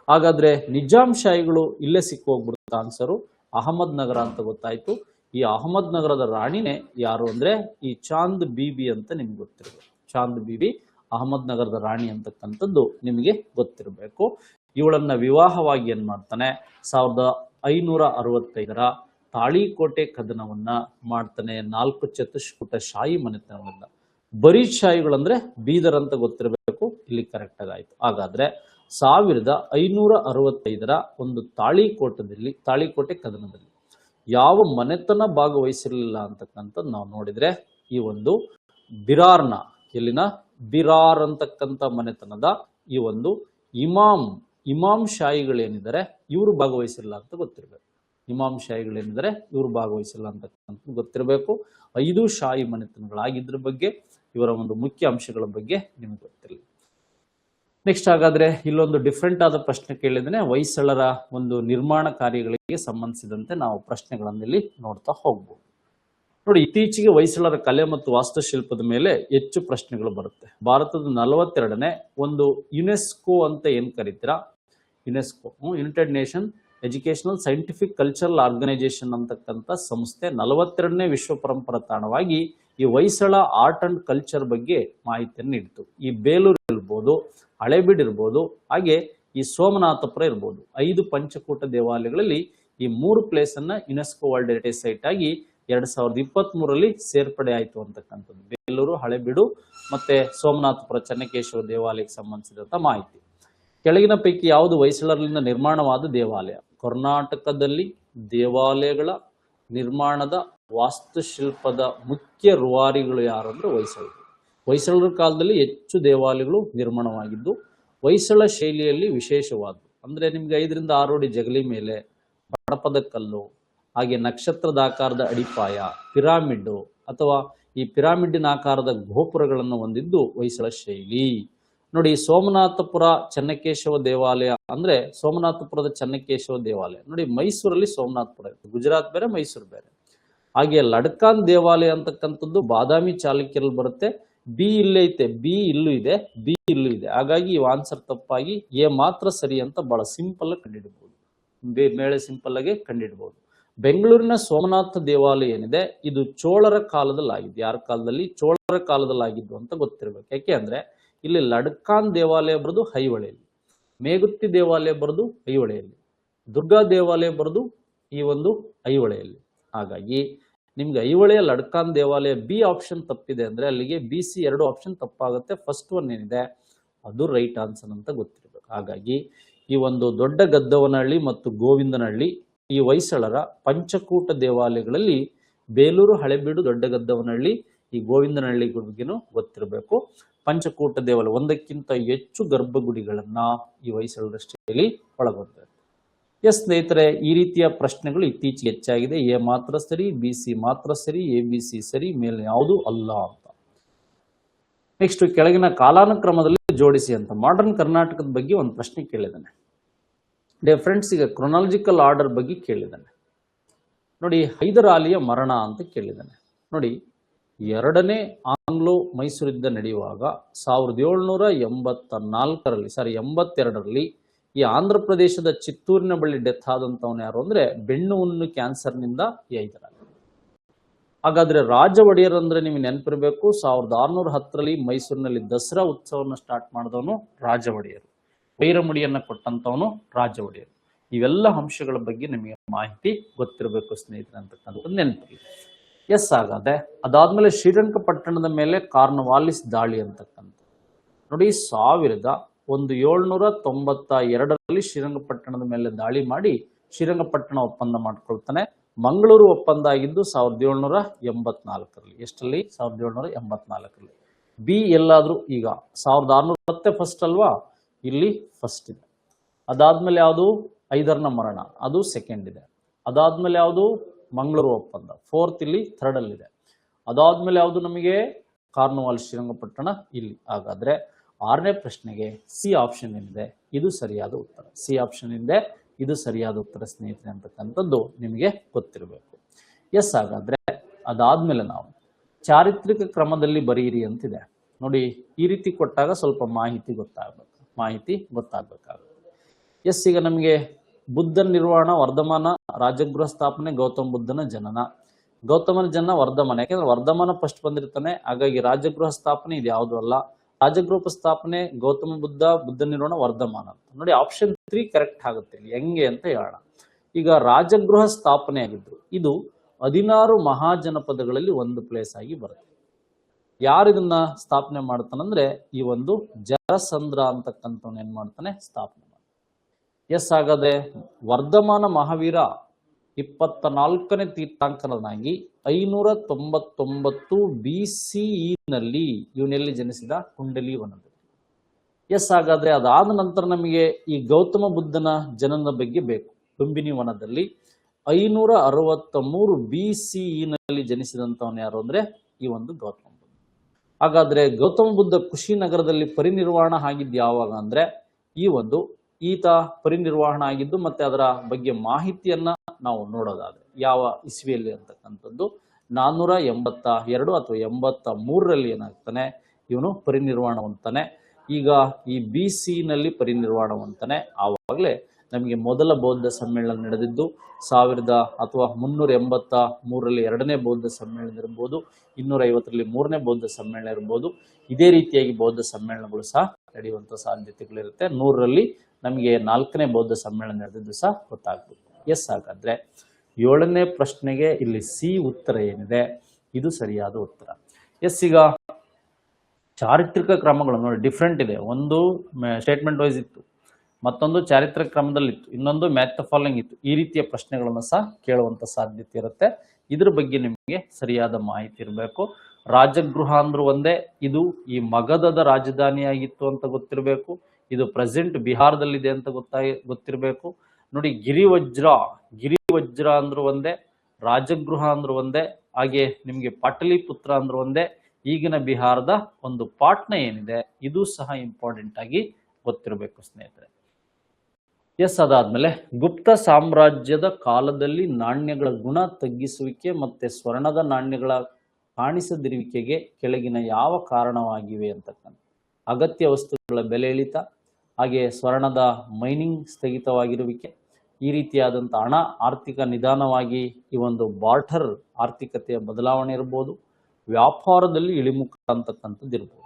ಹಾಗಾದ್ರೆ ನಿಜಾಮ್ ಶಾಹಿಗಳು ಇಲ್ಲೇ ಸಿಕ್ಕು ಹೋಗ್ಬಿಡುತ್ತೆ. ಆನ್ಸರು ಅಹಮದ್ ನಗರ ಅಂತ ಗೊತ್ತಾಯ್ತು. ಈ ಅಹಮದ್ ನಗರದ ರಾಣಿನೇ ಯಾರು ಅಂದ್ರೆ ಈ ಚಾಂದ್ ಬೀಬಿ ಅಂತ ನಿಮ್ಗೆ ಗೊತ್ತಿರಬೇಕು. ಚಾಂದ್ ಬೀಬಿ ಅಹಮದ್ ನಗರದ ರಾಣಿ ಅಂತಕ್ಕಂಥದ್ದು ನಿಮಗೆ ಗೊತ್ತಿರಬೇಕು. ಇವಳನ್ನ ವಿವಾಹವಾಗಿ ಏನ್ ಮಾಡ್ತಾನೆ? 1565ರ ತಾಳಿಕೋಟೆ ಕದನವನ್ನ ಮಾಡ್ತಾನೆ. 4 ಚತುಷ್ಕೂಟ ಶಾಹಿ ಮನೆತನವನ್ನ. ಬರೀ ಶಾಹಿಗಳಂದ್ರೆ ಬೀದರ್ ಅಂತ ಗೊತ್ತಿರಬೇಕು. ಇಲ್ಲಿ ಕರೆಕ್ಟ್ ಆಗಾಯ್ತು. ಹಾಗಾದ್ರೆ 1565ರ ಒಂದು ತಾಳಿಕೋಟೆ ಕದನದಲ್ಲಿ ಯಾವ ಮನೆತನ ಭಾಗವಹಿಸಿರಲಿಲ್ಲ ಅಂತಕ್ಕಂಥದ್ದು ನಾವು ನೋಡಿದ್ರೆ ಈ ಒಂದು ಬಿರಾರ್ನ ಬಿರಾರ್ ಅಂತಕ್ಕಂಥ ಮನೆತನದ ಈ ಒಂದು ಇಮಾಮ್ ಶಾಹಿಗಳೇನಿದ್ದಾರೆ ಇವರು ಭಾಗವಹಿಸಿಲ್ಲ ಅಂತ ಗೊತ್ತಿರಬೇಕು. ಇವರು ಭಾಗವಹಿಸಿಲ್ಲ ಅಂತಕ್ಕಂಥ ಗೊತ್ತಿರಬೇಕು. 5 ಶಾಹಿ ಮನೆತನಗಳಾಗಿದ್ರ ಬಗ್ಗೆ, ಇವರ ಒಂದು ಮುಖ್ಯ ಅಂಶಗಳ ಬಗ್ಗೆ ನಿಮ್ಗೆ ಗೊತ್ತಿರಲಿ. ನೆಕ್ಸ್ಟ್ ಹಾಗಾದ್ರೆ ಇಲ್ಲೊಂದು ಡಿಫ್ರೆಂಟ್ ಆದ ಪ್ರಶ್ನೆ ಕೇಳಿದ್ರೆ ಹೊಯ್ಸಳರ ಒಂದು ನಿರ್ಮಾಣ ಕಾರ್ಯಗಳಿಗೆ ಸಂಬಂಧಿಸಿದಂತೆ ನಾವು ಪ್ರಶ್ನೆಗಳನ್ನು ಇಲ್ಲಿ ನೋಡ್ತಾ ಹೋಗ್ಬೋದು. ನೋಡಿ, ಇತ್ತೀಚೆಗೆ ಹೊಯ್ಸಳರ ಕಲೆ ಮತ್ತು ವಾಸ್ತುಶಿಲ್ಪದ ಮೇಲೆ ಹೆಚ್ಚು ಪ್ರಶ್ನೆಗಳು ಬರುತ್ತೆ. ಭಾರತದ 42ನೇ ಒಂದು ಯುನೆಸ್ಕೋ ಅಂತ ಏನ್ ಕರಿತೀರಾ, UNESCO United Nation Educational Scientific Cultural Organisation ಅಂತಕ್ಕಂಥ ಸಂಸ್ಥೆ 42ನೇ ವಿಶ್ವ ಪರಂಪರಾ ತಾಣವಾಗಿ ಈ ಹೊಯ್ಸಳ ಆರ್ಟ್ ಅಂಡ್ ಕಲ್ಚರ್ ಬಗ್ಗೆ ಮಾಹಿತಿಯನ್ನು ನೀಡಿತು. ಈ ಬೇಲೂರು ಇರ್ಬೋದು, ಹಳೆಬೀಡು ಇರ್ಬೋದು, ಹಾಗೆ ಈ ಸೋಮನಾಥಪುರ ಇರ್ಬೋದು. 5 ಪಂಚಕೂಟ ದೇವಾಲಯಗಳಲ್ಲಿ ಈ 3 ಪ್ಲೇಸ್ ಅನ್ನ ಯುನೆಸ್ಕೋ ವರ್ಲ್ಡ್ ಹೆರಿಟೇಜ್ ಸೈಟ್ ಆಗಿ 2023ರಲ್ಲಿ ಸೇರ್ಪಡೆ ಆಯಿತು ಅಂತಕ್ಕಂಥದ್ದು. ಬೇಲೂರು, ಹಳೆಬೀಡು ಮತ್ತೆ ಸೋಮನಾಥಪುರ ಚೆನ್ನಕೇಶವ ದೇವಾಲಯಕ್ಕೆ ಸಂಬಂಧಿಸಿದಂತ ಮಾಹಿತಿ. ಕೆಳಗಿನ ಪೈಕಿ ಯಾವುದು ಹೊಯ್ಸಳರಿಂದ ನಿರ್ಮಾಣವಾದ ದೇವಾಲಯ? ಕರ್ನಾಟಕದಲ್ಲಿ ದೇವಾಲಯಗಳ ನಿರ್ಮಾಣದ ವಾಸ್ತುಶಿಲ್ಪದ ಮುಖ್ಯ ರೂವಾರಿಗಳು ಯಾರು ಅಂದ್ರೆ ಹೊಯ್ಸಳರು. ಹೊಯ್ಸಳರ ಕಾಲದಲ್ಲಿ ಹೆಚ್ಚು ದೇವಾಲಯಗಳು ನಿರ್ಮಾಣವಾಗಿದ್ದು ಹೊಯ್ಸಳ ಶೈಲಿಯಲ್ಲಿ ವಿಶೇಷವಾದವು. ಅಂದ್ರೆ ನಿಮ್ಗೆ 5ರಿಂದ 6 ಅಡಿ ಜಗಲಿ ಮೇಲೆ ಬಡಪದ ಕಲ್ಲು, ಹಾಗೆ ನಕ್ಷತ್ರದ ಆಕಾರದ ಅಡಿಪಾಯ, ಪಿರಾಮಿಡ್ ಅಥವಾ ಈ ಪಿರಾಮಿಡ್ಡಿನ ಆಕಾರದ ಗೋಪುರಗಳನ್ನು ಹೊಂದಿದ್ದು ಹೊಯ್ಸಳ ಶೈಲಿ. ನೋಡಿ, ಸೋಮನಾಥಪುರ ಚೆನ್ನಕೇಶವ ದೇವಾಲಯ ಅಂದ್ರೆ ಸೋಮನಾಥಪುರದ ಚೆನ್ನಕೇಶವ ದೇವಾಲಯ ನೋಡಿ, ಮೈಸೂರಲ್ಲಿ ಸೋಮನಾಥಪುರ ಇರುತ್ತೆ, ಗುಜರಾತ್ ಬೇರೆ ಮೈಸೂರು ಬೇರೆ. ಹಾಗೆ ಲಡ್ಕಾನ್ ದೇವಾಲಯ ಅಂತಕ್ಕಂಥದ್ದು ಬಾದಾಮಿ ಚಾಲುಕ್ಯರಲ್ಲಿ ಬರುತ್ತೆ. ಬಿ ಇಲ್ಲೇ ಐತೆ, ಬಿ ಇಲ್ಲೂ ಇದೆ. ಹಾಗಾಗಿ ಈ ಆನ್ಸರ್ ತಪ್ಪಾಗಿ ಎ ಮಾತ್ರ ಸರಿ ಅಂತ ಬಹಳ ಸಿಂಪಲ್ ಆಗಿ ಕಂಡುಹಿಡಬಹುದು. ಮೇಳೆ ಸಿಂಪಲ್ ಆಗಿ ಕಂಡುಹಿಡಬಹುದು. ಬೆಂಗಳೂರಿನ ಸೋಮನಾಥ ದೇವಾಲಯ ಏನಿದೆ ಇದು ಚೋಳರ ಕಾಲದಲ್ಲಿ ಆಗಿದ್ದು. ಯಾರ ಕಾಲದಲ್ಲಿ? ಚೋಳರ ಕಾಲದಲ್ಲಿ ಆಗಿದ್ದು ಅಂತ ಗೊತ್ತಿರಬೇಕು. ಯಾಕೆ ಅಂದ್ರೆ ಇಲ್ಲಿ ಲಡ್ಕಾನ್ ದೇವಾಲಯ ಬರೋದು ಐಹೊಳೆಯಲ್ಲಿ, ಮೇಗುತ್ತಿ ದೇವಾಲಯ ಬರೋದು ಐಹೊಳೆಯಲ್ಲಿ, ದುರ್ಗಾ ದೇವಾಲಯ ಬರೋದು ಈ ಒಂದು ಐಹೊಳೆಯಲ್ಲಿ. ಹಾಗಾಗಿ ನಿಮ್ಗೆ ಐಹೊಳೆಯ ಲಡ್ಕಾನ್ ದೇವಾಲಯ ಬಿ ಆಪ್ಷನ್ ತಪ್ಪಿದೆ ಅಂದ್ರೆ ಅಲ್ಲಿಗೆ BC 2 ಆಪ್ಷನ್ ತಪ್ಪಾಗುತ್ತೆ. ಫಸ್ಟ್ ಒನ್ ಏನಿದೆ ಅದು ರೈಟ್ ಆನ್ಸರ್ ಅಂತ ಗೊತ್ತಿರಬೇಕು. ಹಾಗಾಗಿ ಈ ಒಂದು ದೊಡ್ಡ ಗದ್ದವನಹಳ್ಳಿ ಮತ್ತು ಗೋವಿಂದನಹಳ್ಳಿ ಈ ಹೊಯ್ಸಳರ ಪಂಚಕೂಟ ದೇವಾಲಯಗಳಲ್ಲಿ ಬೇಲೂರು, ಹಳೆಬೀಡು, ದೊಡ್ಡ ಗದ್ದವನಹಳ್ಳಿ, ಈ ಗೋವಿಂದನಹಳ್ಳಿ ಬಗ್ಗೆನೂ ಗೊತ್ತಿರಬೇಕು. ಪಂಚಕೂಟ ದೇವಾಲಯ ಒಂದಕ್ಕಿಂತ ಹೆಚ್ಚು ಗರ್ಭಗುಡಿಗಳನ್ನ ಈ ಹೊಯ್ಸಳರ ಶೈಲಿ ಒಳಗೊಂಡಿದೆ. ಎಸ್ ಸ್ನೇಹಿತರೆ, ಈ ರೀತಿಯ ಪ್ರಶ್ನೆಗಳು ಇತ್ತೀಚೆಗೆ ಹೆಚ್ಚಾಗಿದೆ. ಎ ಮಾತ್ರ ಸರಿ, BC ಮಾತ್ರ ಸರಿ, ABC ಸರಿ, ಮೇಲೆ ಯಾವುದು ಅಲ್ಲ ಅಂತ. ನೆಕ್ಸ್ಟ್ ಕೆಳಗಿನ ಕಾಲಾನುಕ್ರಮದಲ್ಲಿ ಜೋಡಿಸಿ ಅಂತ ಮಾಡರ್ನ್ ಕರ್ನಾಟಕದ ಬಗ್ಗೆ ಒಂದು ಪ್ರಶ್ನೆ ಕೇಳಿದ್ದಾನೆ. ಫ್ರೆಂಡ್ಸ್, ಈಗ ಕ್ರೊನಾಲಜಿಕಲ್ ಆರ್ಡರ್ ಬಗ್ಗೆ ಕೇಳಿದ್ದಾನೆ ನೋಡಿ. ಹೈದರ್ ಅಲಿಯ ಮರಣ ಅಂತ ಕೇಳಿದ್ದಾನೆ ನೋಡಿ. 2ನೇ ಆಂಗ್ಲೋ ಮೈಸೂರು ಯುದ್ಧ ನಡೆಯುವಾಗ 1782ರಲ್ಲಿ ಈ ಆಂಧ್ರ ಪ್ರದೇಶದ ಚಿತ್ತೂರಿನ ಬಳಿ ಡೆತ್ ಆದಂತವನು ಯಾರು ಅಂದ್ರೆ ಬೆನ್ನು ಹುಣ್ಣು ಕ್ಯಾನ್ಸರ್ನಿಂದ ಈ ಹೈದರ್ ಅಲಿ. ಹಾಗಾದ್ರೆ ರಾಜ ಒಡೆಯರ್ ಅಂದ್ರೆ ನಿಮಗೆ ನೆನಪಿರಬೇಕು, 1610ರಲ್ಲಿ ಮೈಸೂರಿನಲ್ಲಿ ದಸರಾ ಉತ್ಸವವನ್ನು ಸ್ಟಾರ್ಟ್ ಮಾಡಿದವನು ರಾಜ ಒಡೆಯರು. ವೈರಮುಡಿಯನ್ನ ಕೊಟ್ಟಂತವನು ರಾಜ ಒಡೆಯರು. ಇವೆಲ್ಲ ಅಂಶಗಳ ಬಗ್ಗೆ ನಿಮಗೆ ಮಾಹಿತಿ ಗೊತ್ತಿರಬೇಕು ಸ್ನೇಹಿತರೆ ಅಂತಕ್ಕಂಥದ್ದು ನೆನಪಿರಲಿ. ಎಸ್, ಹಾಗಾದ್ರೆ ಅದಾದ್ಮೇಲೆ ಶ್ರೀರಂಗಪಟ್ಟಣದ ಮೇಲೆ ಕಾರ್ನ್ವಾಲಿಸ್ ದಾಳಿ ಅಂತಕ್ಕಂಥ ನೋಡಿ 1792ರಲ್ಲಿ ಶ್ರೀರಂಗಪಟ್ಟಣದ ಮೇಲೆ ದಾಳಿ ಮಾಡಿ ಶ್ರೀರಂಗಪಟ್ಟಣ ಒಪ್ಪಂದ ಮಾಡ್ಕೊಳ್ತಾನೆ. ಮಂಗಳೂರು ಒಪ್ಪಂದ ಆಗಿದ್ದು 1784ರಲ್ಲಿ. ಎಷ್ಟರಲ್ಲಿ? 1784ರಲ್ಲಿ. ಬಿ ಎಲ್ಲಾದ್ರೂ ಈಗ 1610 ಫಸ್ಟ್ ಅಲ್ವಾ, ಇಲ್ಲಿ ಫಸ್ಟ್ ಇದೆ. ಅದಾದ್ಮೇಲೆ ಯಾವುದು? ಐದರ್ನ ಮರಣ, ಅದು ಸೆಕೆಂಡ್ ಇದೆ. ಅದಾದ್ಮೇಲೆ ಯಾವುದು? ಮಂಗಳೂರು ಒಪ್ಪಂದ, ಫೋರ್ತ್ ಇಲ್ಲಿ ಥರ್ಡ್ ಅಲ್ಲಿ ಇದೆ. ಅದಾದ್ಮೇಲೆ ಯಾವುದು ನಮಗೆ? ಕಾರ್ನವಾಲ್ ಶ್ರೀರಂಗಪಟ್ಟಣ ಇಲ್ಲಿ. ಹಾಗಾದ್ರೆ 6ನೇ ಪ್ರಶ್ನೆಗೆ ಸಿ ಆಪ್ಷನ್ ಏನಿದೆ ಇದು ಸರಿಯಾದ ಉತ್ತರ. ಸಿ ಆಪ್ಷನ್ ಇದೆ ಇದು ಸರಿಯಾದ ಉತ್ತರ ಸ್ನೇಹಿತರೆ ಅಂತಕ್ಕಂಥದ್ದು ನಿಮಗೆ ಗೊತ್ತಿರಬೇಕು. ಎಸ್, ಹಾಗಾದ್ರೆ ಅದಾದ್ಮೇಲೆ ನಾವು ಚಾರಿತ್ರಿಕ ಕ್ರಮದಲ್ಲಿ ಬರೆಯಿರಿ ಅಂತಿದೆ ನೋಡಿ. ಈ ರೀತಿ ಕೊಟ್ಟಾಗ ಸ್ವಲ್ಪ ಮಾಹಿತಿ ಗೊತ್ತಾಗಬೇಕಾಗುತ್ತೆ. ಎಸ್, ಈಗ ನಮಗೆ ಬುದ್ಧ ನಿರ್ವಾಣ, ವರ್ಧಮಾನ, ರಾಜಗೃಹ ಸ್ಥಾಪನೆ, ಗೌತಮ ಬುದ್ಧನ ಜನನ. ಗೌತಮನ ಜನನ ವರ್ಧಮಾನ, ಯಾಕೆಂದ್ರೆ ವರ್ಧಮಾನ ಫಸ್ಟ್ ಬಂದಿರ್ತಾನೆ, ಹಾಗಾಗಿ ರಾಜಗೃಹ ಸ್ಥಾಪನೆ ಇದು ಯಾವುದು ಅಲ್ಲ. ರಾಜಗೃಹ ಸ್ಥಾಪನೆ ಗೌತಮ ಬುದ್ಧ, ಬುದ್ಧ ನಿರ್ವಾಣ, ವರ್ಧಮಾನ ಅಂತ ನೋಡಿ. ಆಪ್ಷನ್ 3 ಕರೆಕ್ಟ್ ಆಗುತ್ತೆ. ಹೆಂಗೆ ಅಂತ ಹೇಳೋಣ. ಈಗ ರಾಜಗೃಹ ಸ್ಥಾಪನೆ ಆಗಿದ್ದು ಇದು 16 ಮಹಾಜನಪದಗಳಲ್ಲಿ ಒಂದು ಪ್ಲೇಸ್ ಆಗಿ ಬರುತ್ತೆ. ಯಾರು ಇದನ್ನ ಸ್ಥಾಪನೆ ಮಾಡ್ತಾನಂದ್ರೆ ಈ ಒಂದು ಜರಸಂದ್ರ ಅಂತಕ್ಕಂಥವ್ನು ಏನ್ ಮಾಡ್ತಾನೆ? ಸ್ಥಾಪನೆ ಮಾಡ್ತಾನೆ. ಎಸ್, ಹಾಗಾದ್ರೆ ವರ್ಧಮಾನ ಮಹಾವೀರ 24ನೇ ತೀರ್ಥಾಂಕರನಾಗಿ 599 BCE ನಲ್ಲಿ ಇವನೆಲ್ಲಿ ಜನಿಸಿದ? ಕುಂಡಲಿ ವನದಲ್ಲಿ. ಎಸ್, ಹಾಗಾದ್ರೆ ಅದಾದ ನಂತರ ನಮಗೆ ಈ ಗೌತಮ ಬುದ್ಧನ ಜನನದ ಬಗ್ಗೆ ಬೇಕು. ಲುಂಬಿನಿ ವನದಲ್ಲಿ 563 BCE ನಲ್ಲಿ ಜನಿಸಿದಂತವನು ಯಾರು ಅಂದ್ರೆ ಈ ಒಂದು ಗೌತಮ ಬುದ್ಧ. ಹಾಗಾದ್ರೆ ಗೌತಮ ಬುದ್ಧ ಕುಶಿನಗರದಲ್ಲಿ ಪರಿನಿರ್ವಾಣ ಆಗಿದ್ದು ಯಾವಾಗ ಅಂದ್ರೆ ಈತ ಪರಿನಿರ್ವಾಣ ಆಗಿದ್ದು ಮತ್ತೆ ಅದರ ಬಗ್ಗೆ ಮಾಹಿತಿಯನ್ನ ನಾವು ನೋಡೋದಾದ್ರೆ ಯಾವ ಇಸ್ವಿಯಲ್ಲಿ ಅಂತಕ್ಕಂಥದ್ದು 482 ಅಥವಾ 83ರಲ್ಲಿ ಏನಾಗ್ತಾನೆ? ಇವನು ಪರಿನಿರ್ವಾಣ ಹೊಂದ್ತಾನೆ. ಈಗ ಈ BC ನಲ್ಲಿ ಪರಿನಿರ್ವಾಣ ಹೊಂದ್ತಾನೆ. ಆವಾಗಲೇ ನಮಗೆ ಮೊದಲ ಬೌದ್ಧ ಸಮ್ಮೇಳನ ನಡೆದಿದ್ದು 383ರಲ್ಲಿ 2ನೇ ಬೌದ್ಧ ಸಮ್ಮೇಳನ ಇರ್ಬೋದು, 250ರಲ್ಲಿ 3ನೇ ಬೌದ್ಧ ಸಮ್ಮೇಳನ ಇರ್ಬೋದು. ಇದೇ ರೀತಿಯಾಗಿ ಬೌದ್ಧ ಸಮ್ಮೇಳನಗಳು ಸಹ ನಡೆಯುವಂತ ಸಾಧ್ಯತೆಗಳಿರುತ್ತೆ. 100ರಲ್ಲಿ ನಮಗೆ 4ನೇ ಬೌದ್ಧ ಸಮ್ಮೇಳನ ನಡೆದಿದ್ದು ಸಹ ಗೊತ್ತಾಗ್ಬೇಕು. ಎಸ್, ಹಾಗಾದ್ರೆ 7ನೇ ಪ್ರಶ್ನೆಗೆ ಇಲ್ಲಿ ಸಿ ಉತ್ತರ ಏನಿದೆ ಇದು ಸರಿಯಾದ ಉತ್ತರ. ಎಸ್, ಈಗ ಚಾರಿತ್ರಿಕ ಕ್ರಮಗಳು ನೋಡಿ ಡಿಫ್ರೆಂಟ್ ಇದೆ. ಒಂದು ಸ್ಟೇಟ್ಮೆಂಟ್ ವೈಸ್ ಇತ್ತು, ಮತ್ತೊಂದು ಚಾರಿತ್ರಿಕ ಕ್ರಮದಲ್ಲಿ ಇತ್ತು, ಇನ್ನೊಂದು ಮ್ಯಾಚ್ ದ ಫಾಲೋಯಿಂಗ್ ಇತ್ತು. ಈ ರೀತಿಯ ಪ್ರಶ್ನೆಗಳನ್ನು ಸಹ ಕೇಳುವಂತ ಸಾಧ್ಯತೆ ಇರುತ್ತೆ. ಇದ್ರ ಬಗ್ಗೆ ನಿಮಗೆ ಸರಿಯಾದ ಮಾಹಿತಿ ಇರಬೇಕು. ರಾಜಗೃಹ ಅಂದ್ರೂ ಒಂದೇ, ಇದು ಈ ಮಗಧದ ರಾಜಧಾನಿಯಾಗಿತ್ತು ಅಂತ ಗೊತ್ತಿರಬೇಕು. ಇದು ಪ್ರೆಸೆಂಟ್ ಬಿಹಾರದಲ್ಲಿದೆ ಅಂತ ಗೊತ್ತಿರಬೇಕು. ನೋಡಿ, ಗಿರಿವಜ್ರ ಅಂದ್ರೂ ಒಂದೇ, ರಾಜಗೃಹ ಅಂದ್ರೂ ಒಂದೇ, ಹಾಗೆ ನಿಮಗೆ ಪಾಟಲಿಪುತ್ರ ಅಂದ್ರೂ ಒಂದೇ. ಈಗಿನ ಬಿಹಾರದ ಒಂದು ಪಾಟ್ನ ಏನಿದೆ ಇದು ಸಹ ಇಂಪಾರ್ಟೆಂಟ್ ಆಗಿ ಗೊತ್ತಿರಬೇಕು ಸ್ನೇಹಿತರೆ. ಎಸ್, ಅದಾದ್ಮೇಲೆ ಗುಪ್ತ ಸಾಮ್ರಾಜ್ಯದ ಕಾಲದಲ್ಲಿ ನಾಣ್ಯಗಳ ಗುಣ ತಗ್ಗಿಸುವಿಕೆ ಮತ್ತೆ ಸ್ವರ್ಣದ ನಾಣ್ಯಗಳ ಕಾಣಿಸದಿರುವಿಕೆಗೆ ಕೆಳಗಿನ ಯಾವ ಕಾರಣವಾಗಿವೆ ಅಂತಕ್ಕಂಥ ಅಗತ್ಯ ವಸ್ತುಗಳ ಬೆಲೆ ಇಳಿತ, ಹಾಗೆ ಸ್ವರ್ಣದ ಮೈನಿಂಗ್ ಸ್ಥಗಿತವಾಗಿರುವಿಕೆ, ಈ ರೀತಿಯಾದಂಥ ಹಣ ಆರ್ಥಿಕ ನಿಧಾನವಾಗಿ ಈ ಒಂದು ಬಾರ್ಟರ್ ಆರ್ಥಿಕತೆಯ ಬದಲಾವಣೆ ಇರ್ಬೋದು, ವ್ಯಾಪಾರದಲ್ಲಿ ಇಳಿಮುಖ ಅಂತಕ್ಕಂಥದ್ದು ಇರ್ಬೋದು.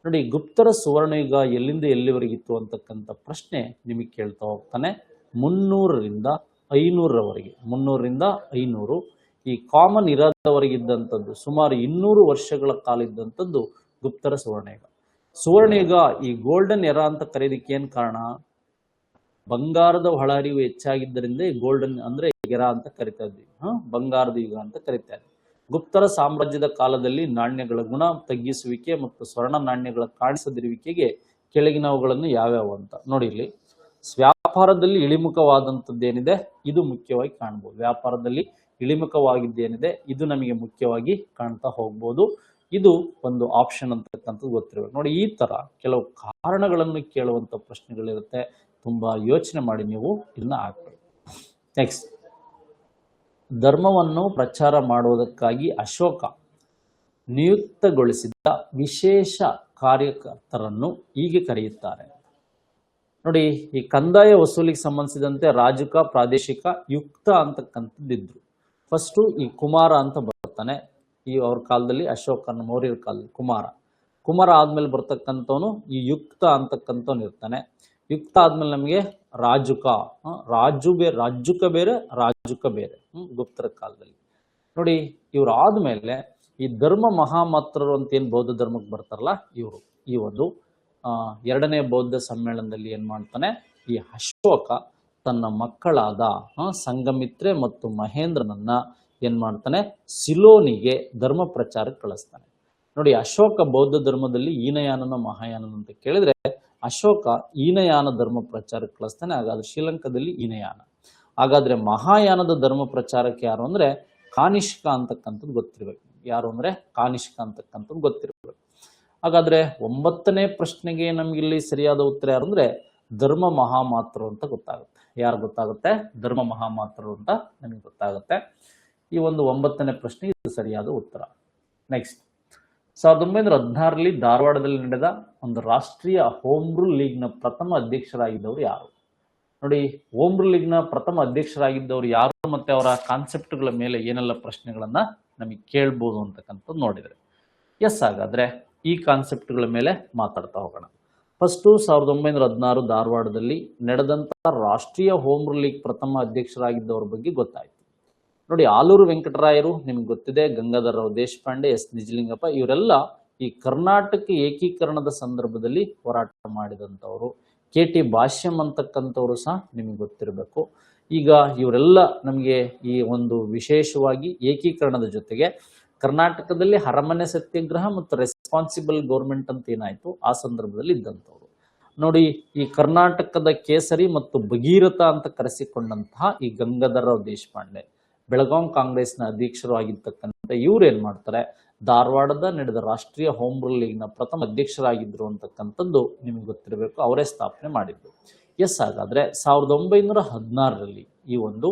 ನೋಡಿ, ಗುಪ್ತರ ಸುವರ್ಣಯುಗ ಎಲ್ಲಿಂದ ಎಲ್ಲಿವರೆಗಿತ್ತು ಅಂತಕ್ಕಂಥ ಪ್ರಶ್ನೆ ನಿಮಗೆ ಕೇಳ್ತಾ ಹೋಗ್ತಾನೆ. 300ರಿಂದ 500ರವರೆಗೆ, 300ರಿಂದ 500 ಈ ಕಾಮನ್ ಇರಾದವರೆಗಿದ್ದಂಥದ್ದು ಸುಮಾರು 200 ವರ್ಷಗಳ ಕಾಲ ಇದ್ದಂಥದ್ದು ಗುಪ್ತರ ಸುವರ್ಣಯುಗ. ಸುವರ್ಣಯುಗ ಈ ಗೋಲ್ಡನ್ ಎರಾ ಅಂತ ಕರೆಯೋದಕ್ಕೆ ಏನ್ ಕಾರಣ? ಬಂಗಾರದ ಒಳಹರಿವು ಹೆಚ್ಚಾಗಿದ್ದರಿಂದ ಈ ಗೋಲ್ಡನ್ ಅಂದ್ರೆ ಎರಾ ಅಂತ ಕರಿತಾ ಇದ್ವಿ. ಬಂಗಾರದ ಯುಗ ಅಂತ ಕರಿತಾ ಇದ್ವಿ. ಗುಪ್ತರ ಸಾಮ್ರಾಜ್ಯದ ಕಾಲದಲ್ಲಿ ನಾಣ್ಯಗಳ ಗುಣ ತಗ್ಗಿಸುವಿಕೆ ಮತ್ತು ಸ್ವರ್ಣ ನಾಣ್ಯಗಳ ಕಾಣಿಸದಿರುವಿಕೆಗೆ ಕೆಳಗಿನವುಗಳನ್ನು ಯಾವ್ಯಾವು ಅಂತ ನೋಡಿ. ಇಲ್ಲಿ ವ್ಯಾಪಾರದಲ್ಲಿ ಇಳಿಮುಖವಾದಂಥದ್ದೇನಿದೆ ಇದು ಮುಖ್ಯವಾಗಿ ಕಾಣ್ಬೋದು. ವ್ಯಾಪಾರದಲ್ಲಿ ಇಳಿಮುಖವಾಗಿದ್ದೇನಿದೆ ಇದು ನಮಗೆ ಮುಖ್ಯವಾಗಿ ಕಾಣ್ತಾ ಹೋಗ್ಬೋದು. ಇದು ಒಂದು ಆಪ್ಷನ್ ಅಂತಕ್ಕಂಥದ್ದು ಗೊತ್ತಿರಬೇಕು. ನೋಡಿ, ಈ ತರ ಕೆಲವು ಕಾರಣಗಳನ್ನು ಕೇಳುವಂತ ಪ್ರಶ್ನೆಗಳಿರುತ್ತೆ. ತುಂಬಾ ಯೋಚನೆ ಮಾಡಿ ನೀವು ಇದನ್ನ ಹಾಕ್ಬೇಕು. ನೆಕ್ಸ್ಟ್, ಧರ್ಮವನ್ನು ಪ್ರಚಾರ ಮಾಡುವುದಕ್ಕಾಗಿ ಅಶೋಕ ನಿಯುಕ್ತಗೊಳಿಸಿದ ವಿಶೇಷ ಕಾರ್ಯಕರ್ತರನ್ನು ಹೀಗೆ ಕರೆಯುತ್ತಾರೆ. ನೋಡಿ, ಈ ಕಂದಾಯ ವಸೂಲಿಗೆ ಸಂಬಂಧಿಸಿದಂತೆ ರಾಜುಕ, ಪ್ರಾದೇಶಿಕ, ಯುಕ್ತ ಅಂತಕ್ಕಂಥದ್ದಿದ್ರು. ಫಸ್ಟು ಈ ಕುಮಾರ ಅಂತ ಬರ್ತಾನೆ. ಅವ್ರ ಕಾಲದಲ್ಲಿ ಅಶೋಕನ ಮೌರ್ಯರ ಕಾಲದಲ್ಲಿ ಕುಮಾರ ಆದ್ಮೇಲೆ ಬರ್ತಕ್ಕಂಥವನು ಈ ಯುಕ್ತ ಅಂತಕ್ಕಂಥವ್ನು ಇರ್ತಾನೆ. ಯುಕ್ತ ಆದ್ಮೇಲೆ ನಮಗೆ ರಾಜುಕ ಬೇರೆ ಗುಪ್ತರ ಕಾಲದಲ್ಲಿ. ನೋಡಿ, ಇವ್ರು ಆದ್ಮೇಲೆ ಈ ಧರ್ಮ ಮಹಾಮಾತ್ರರು ಅಂತ ಏನ್ ಬೌದ್ಧ ಧರ್ಮಕ್ಕೆ ಬರ್ತಾರಲ್ಲ ಇವರು ಈ ಒಂದು ಎರಡನೇ ಬೌದ್ಧ ಸಮ್ಮೇಳನದಲ್ಲಿ ಏನ್ ಮಾಡ್ತಾನೆ, ಈ ಅಶೋಕ ತನ್ನ ಮಕ್ಕಳಾದ ಸಂಘಮಿತ್ರೆ ಮತ್ತು ಮಹೇಂದ್ರನನ್ನ ಏನ್ ಮಾಡ್ತಾನೆ, ಸಿಲೋನಿಗೆ ಧರ್ಮ ಪ್ರಚಾರಕ್ಕೆ ಕಳಿಸ್ತಾನೆ. ನೋಡಿ, ಅಶೋಕ ಬೌದ್ಧ ಧರ್ಮದಲ್ಲಿ ಹೀನಯಾನನ ಮಹಾಯಾನನ ಅಂತ ಕೇಳಿದ್ರೆ ಅಶೋಕ ಹೀನಯಾನ ಧರ್ಮ ಪ್ರಚಾರಕ್ಕೆ ಕಳಿಸ್ತಾನೆ. ಹಾಗಾದ್ರೆ ಶ್ರೀಲಂಕಾದಲ್ಲಿ ಹೀನಯಾನ. ಹಾಗಾದ್ರೆ ಮಹಾಯಾನದ ಧರ್ಮ ಪ್ರಚಾರಕ್ಕೆ ಯಾರು ಅಂದ್ರೆ ಕಾನಿಷ್ಕ ಅಂತಕ್ಕಂಥದ್ದು ಗೊತ್ತಿರ್ಬೇಕು. ಯಾರು ಅಂದ್ರೆ ಕಾನಿಷ್ಕ ಅಂತಕ್ಕಂಥದ್ದು ಗೊತ್ತಿರ್ಬೇಕು. ಹಾಗಾದ್ರೆ 9ನೇ ಪ್ರಶ್ನೆಗೆ ನಮ್ಗಿಲ್ಲಿ ಸರಿಯಾದ ಉತ್ತರ ಯಾರು ಅಂದ್ರೆ ಧರ್ಮ ಮಹಾಮಾತೃ ಅಂತ ಗೊತ್ತಾಗುತ್ತೆ. ಯಾರು ಗೊತ್ತಾಗುತ್ತೆ? ಧರ್ಮ ಮಹಾಮಾತೃ ಅಂತ ನಮಗೆ ಗೊತ್ತಾಗುತ್ತೆ. ಈ ಒಂದು 9ನೇ ಪ್ರಶ್ನೆ ಇದು ಸರಿಯಾದ ಉತ್ತರ. ನೆಕ್ಸ್ಟ್, 1916ರಲ್ಲಿ ಧಾರವಾಡದಲ್ಲಿ ನಡೆದ ಒಂದು ರಾಷ್ಟ್ರೀಯ ಹೋಮ್ ರೂಲ್ ಲೀಗ್ನ ಪ್ರಥಮ ಅಧ್ಯಕ್ಷರಾಗಿದ್ದವರು ಯಾರು? ನೋಡಿ, ಹೋಮ್ ರೂಲ್ ಲೀಗ್ನ ಪ್ರಥಮ ಅಧ್ಯಕ್ಷರಾಗಿದ್ದವರು ಯಾರು ಮತ್ತೆ ಅವರ ಕಾನ್ಸೆಪ್ಟ್ಗಳ ಮೇಲೆ ಏನೆಲ್ಲ ಪ್ರಶ್ನೆಗಳನ್ನ ನಮಗೆ ಕೇಳ್ಬೋದು ಅಂತಕ್ಕಂಥದ್ದು ನೋಡಿದ್ರೆ ಎಸ್. ಹಾಗಾದ್ರೆ ಈ ಕಾನ್ಸೆಪ್ಟ್ಗಳ ಮೇಲೆ ಮಾತಾಡ್ತಾ ಹೋಗೋಣ. ಫಸ್ಟು 1916 ಧಾರವಾಡದಲ್ಲಿ ನಡೆದಂತಹ ರಾಷ್ಟ್ರೀಯ ಹೋಮ್ ರೂಲ್ ಲೀಗ್ ಪ್ರಥಮ ಅಧ್ಯಕ್ಷರಾಗಿದ್ದವ್ರ ಬಗ್ಗೆ ಗೊತ್ತಾಯ್ತು. ನೋಡಿ, ಆಲೂರು ವೆಂಕಟರಾಯರು ನಿಮ್ಗೆ ಗೊತ್ತಿದೆ, ಗಂಗಾಧರ ರಾವ್ ದೇಶಪಾಂಡೆ, ಎಸ್ ನಿಜಲಿಂಗಪ್ಪ, ಇವರೆಲ್ಲ ಈ ಕರ್ನಾಟಕ ಏಕೀಕರಣದ ಸಂದರ್ಭದಲ್ಲಿ ಹೋರಾಟ ಮಾಡಿದಂಥವ್ರು. KT ಭಾಷ್ಯಂ ಅಂತಕ್ಕಂಥವ್ರು ಸಹ ನಿಮಗೆ ಗೊತ್ತಿರಬೇಕು. ಈಗ ಇವರೆಲ್ಲ ನಮಗೆ ಈ ಒಂದು ವಿಶೇಷವಾಗಿ ಏಕೀಕರಣದ ಜೊತೆಗೆ ಕರ್ನಾಟಕದಲ್ಲಿ ಅರಮನೆ ಸತ್ಯಾಗ್ರಹ ಮತ್ತು ರೆಸ್ಪಾನ್ಸಿಬಲ್ ಗೌರ್ಮೆಂಟ್ ಅಂತ ಏನಾಯ್ತು ಆ ಸಂದರ್ಭದಲ್ಲಿ ಇದ್ದಂಥವ್ರು. ನೋಡಿ, ಈ ಕರ್ನಾಟಕದ ಕೇಸರಿ ಮತ್ತು ಭಗೀರಥ ಅಂತ ಕರೆಸಿಕೊಂಡಂತಹ ಈ ಗಂಗಾಧರ ರಾವ್ ದೇಶಪಾಂಡೆ ಬೆಳಗಾಂ ಕಾಂಗ್ರೆಸ್ನ ಅಧ್ಯಕ್ಷರು ಆಗಿರ್ತಕ್ಕಂಥ ಇವ್ರು ಏನ್ ಮಾಡ್ತಾರೆ, ಧಾರವಾಡದ ನಡೆದ ರಾಷ್ಟ್ರೀಯ ಹೋಮ್ ರೂಲ್ ಲೀಗ್ನ ಪ್ರಥಮ ಅಧ್ಯಕ್ಷರಾಗಿದ್ರು ಅಂತಕ್ಕಂಥದ್ದು ನಿಮಗೆ ಗೊತ್ತಿರಬೇಕು. ಅವರೇ ಸ್ಥಾಪನೆ ಮಾಡಿದ್ರು. ಎಸ್. ಹಾಗಾದ್ರೆ 1916ರಲ್ಲಿ ಈ ಒಂದು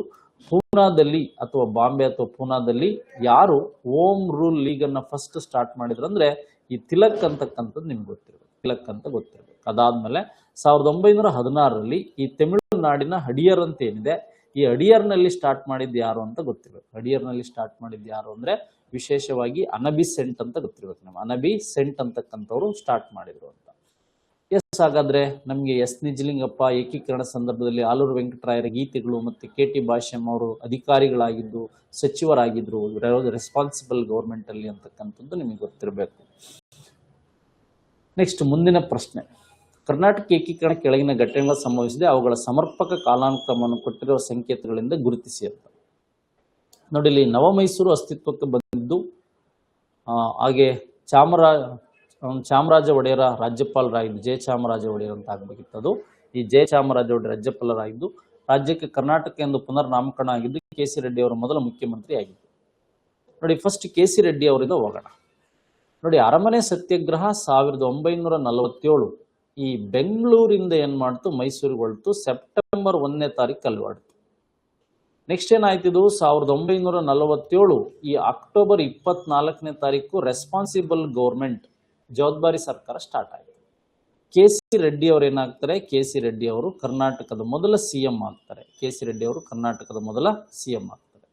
ಪೂನಾದಲ್ಲಿ ಅಥವಾ ಬಾಂಬೆ ಅಥವಾ ಪೂನಾದಲ್ಲಿ ಯಾರು ಹೋಮ್ ರೂಲ್ ಲೀಗ್ ಅನ್ನ ಫಸ್ಟ್ ಸ್ಟಾರ್ಟ್ ಮಾಡಿದ್ರು ಅಂದ್ರೆ ಈ ತಿಲಕ್ ಅಂತಕ್ಕಂಥದ್ದು ನಿಮ್ಗೆ ಗೊತ್ತಿರಬೇಕು. ತಿಲಕ್ ಅಂತ ಗೊತ್ತಿರಬೇಕು. ಅದಾದ್ಮೇಲೆ 1916ರಲ್ಲಿ ಈ ತಮಿಳುನಾಡಿನ ಅಡಿಯರ್ ಅಂತ ಏನಿದೆ, ಈ ಅಡಿಯರ್ನಲ್ಲಿ ಸ್ಟಾರ್ಟ್ ಮಾಡಿದ್ದು ಯಾರು ಅಂತ ಗೊತ್ತಿರಬೇಕು. ಅಡಿಯರ್ನಲ್ಲಿ ಸ್ಟಾರ್ಟ್ ಮಾಡಿದ್ದು ಯಾರು ಅಂದ್ರೆ ವಿಶೇಷವಾಗಿ ಅನಬಿ ಸೆಂಟ್ ಅಂತ ಗೊತ್ತಿರ್ಬೇಕು. ನಮ್ಮ ಅನಬಿ ಸೆಂಟ್ ಅಂತಕ್ಕಂಥವ್ರು ಸ್ಟಾರ್ಟ್ ಮಾಡಿದ್ರು ಅಂತ. ಎಸ್. ಹಾಗಾದ್ರೆ ನಮಗೆ ಎಸ್ ನಿಜಲಿಂಗಪ್ಪ ಏಕೀಕರಣ ಸಂದರ್ಭದಲ್ಲಿ ಆಲೂರು ವೆಂಕಟರಾಯರ ಗೀತೆಗಳು ಮತ್ತೆ KT ಭಾಷ್ಯಂ ಅವರು ಅಧಿಕಾರಿಗಳಾಗಿದ್ದು ಸಚಿವರಾಗಿದ್ರು ರೆಸ್ಪಾನ್ಸಿಬಲ್ ಗೌರ್ಮೆಂಟ್ ಅಲ್ಲಿ ಅಂತಕ್ಕಂಥದ್ದು ನಿಮಗೆ ಗೊತ್ತಿರಬೇಕು. ನೆಕ್ಸ್ಟ್, ಮುಂದಿನ ಪ್ರಶ್ನೆ, ಕರ್ನಾಟಕ ಏಕೀಕರಣ ಕೆಳಗಿನ ಘಟನೆಗಳು ಸಂಭವಿಸಿದೆ, ಅವುಗಳ ಸಮರ್ಪಕ ಕಾಲಾನುಕ್ರಮವನ್ನು ಕೊಟ್ಟಿರುವ ಸಂಕೇತಗಳಿಂದ ಗುರುತಿಸಿ ಅಂತ. ನೋಡಿ, ಇಲ್ಲಿ ನವಮೈಸೂರು ಅಸ್ತಿತ್ವಕ್ಕೆ ಬಂದಿದ್ದು ಹಾಗೆ ಚಾಮರಾಜ ಒಡೆಯರ ರಾಜ್ಯಪಾಲರಾಗಿದ್ದು ಜಯ ಚಾಮರಾಜ ಒಡೆಯರ್ ಅಂತ ಆಗಬೇಕಿತ್ತು. ಈ ಜಯ ಚಾಮರಾಜ ಒಡೆಯರ್ ರಾಜ್ಯಪಾಲರಾಗಿದ್ದು ರಾಜ್ಯಕ್ಕೆ ಕರ್ನಾಟಕ ಎಂದು ಪುನರ್ ನಾಮಕರಣ ಆಗಿದ್ದು KC ರೆಡ್ಡಿ ಅವರು ಮೊದಲ ಮುಖ್ಯಮಂತ್ರಿ ಆಗಿದ್ದು. ನೋಡಿ, ಫಸ್ಟ್ KC ರೆಡ್ಡಿ ಅವರಿಂದ ಹೋಗೋಣ. ನೋಡಿ, ಅರಮನೆ ಸತ್ಯಾಗ್ರಹ 1947 ಈ ಬೆಂಗಳೂರಿಂದ ಏನ್ ಮಾಡ್ತು, ಮೈಸೂರಿಗೆ ಹೊರಟು ಸೆಪ್ಟೆಂಬರ್ 1ನೇ ತಾರೀಕು ಅಲ್ವಾಡ್ತು. ನೆಕ್ಸ್ಟ್ ಏನಾಯ್ತಿದು 1947 ಈ ಅಕ್ಟೋಬರ್ 24ನೇ ತಾರೀಕು ರೆಸ್ಪಾನ್ಸಿಬಲ್ ಗೌರ್ಮೆಂಟ್ ಜವಾಬ್ದಾರಿ ಸರ್ಕಾರ ಸ್ಟಾರ್ಟ್ ಆಯಿತು. KC ರೆಡ್ಡಿ ಅವರು ಏನಾಗ್ತಾರೆ, KC ರೆಡ್ಡಿ ಅವರು ಕರ್ನಾಟಕದ ಮೊದಲ CM ಆಗ್ತಾರೆ. KC ರೆಡ್ಡಿ ಅವರು ಕರ್ನಾಟಕದ ಮೊದಲ CM ಆಗ್ತಾರೆ.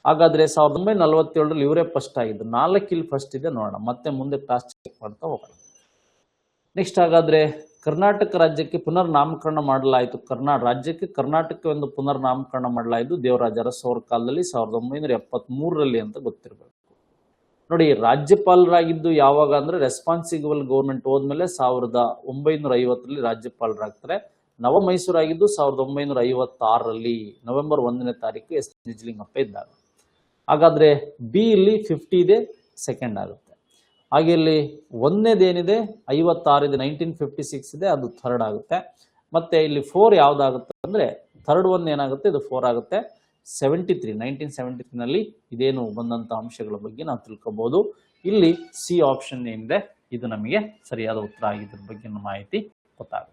ಹಾಗಾದ್ರೆ 1947ರಲ್ಲಿ ಇವರೇ ಫಸ್ಟ್ ಆಗಿದ್ದು. 4 ಇಲ್ಲಿ ಫಸ್ಟ್ ಇದೆ, ನೋಡೋಣ ಮತ್ತೆ ಮುಂದೆ ಕ್ಲಾಸ್ ಚೆಕ್ ಮಾಡ್ತಾ ಹೋಗೋಣ. ನೆಕ್ಸ್ಟ್, ಹಾಗಾದ್ರೆ ಕರ್ನಾಟಕ ರಾಜ್ಯಕ್ಕೆ ಪುನರ್ ನಾಮಕರಣ ಮಾಡಲಾಯಿತು. ರಾಜ್ಯಕ್ಕೆ ಕರ್ನಾಟಕವೆಂದು ಪುನರ್ ನಾಮಕರಣ ಮಾಡಲಾಯಿತು ದೇವರಾಜ ಅರಸು ಅವರ ಕಾಲದಲ್ಲಿ 1973ರಲ್ಲಿ ಅಂತ ಗೊತ್ತಿರಬೇಕು. ನೋಡಿ, ರಾಜ್ಯಪಾಲರಾಗಿದ್ದು ಯಾವಾಗ ಅಂದ್ರೆ ರೆಸ್ಪಾನ್ಸಿಬಲ್ ಗೌರ್ಮೆಂಟ್ ಹೋದ್ಮೇಲೆ 1950ರಲ್ಲಿ ರಾಜ್ಯಪಾಲರಾಗ್ತಾರೆ. ನವ ಮೈಸೂರಾಗಿದ್ದು 1956ರಲ್ಲಿ ನವೆಂಬರ್ 1ನೇ ತಾರೀಕು ಎಸ್ ನಿಜಲಿಂಗಪ್ಪ ಇದ್ದಾಗ. ಹಾಗಾದ್ರೆ ಬಿ ಇಲ್ಲಿ 50 ಇದೆ, ಸೆಕೆಂಡ್ ಆಗುತ್ತೆ. ಹಾಗೆ ಇಲ್ಲಿ ಒಂದನೇದೇನಿದೆ 56 ಇದೆ, 1956 ಇದೆ, ಅದು ಥರ್ಡ್ ಆಗುತ್ತೆ. ಮತ್ತೆ ಇಲ್ಲಿ 4 ಯಾವ್ದಾಗುತ್ತೆ ಅಂದ್ರೆ ಥರ್ಡ್ ಒನ್ ಏನಾಗುತ್ತೆ, ಇದು 4 ಆಗುತ್ತೆ. 1973ನಲ್ಲಿ ಇದೇನು ಬಂದಂತ ಅಂಶಗಳ ಬಗ್ಗೆ ನಾವು ತಿಳ್ಕೊಬಹುದು. ಇಲ್ಲಿ C ಆಪ್ಷನ್ ಏನಿದೆ ಇದು ನಮಗೆ ಸರಿಯಾದ ಉತ್ತರ ಆಗಿದ್ರ ಬಗ್ಗೆ ಮಾಹಿತಿ ಗೊತ್ತಾಗುತ್ತೆ.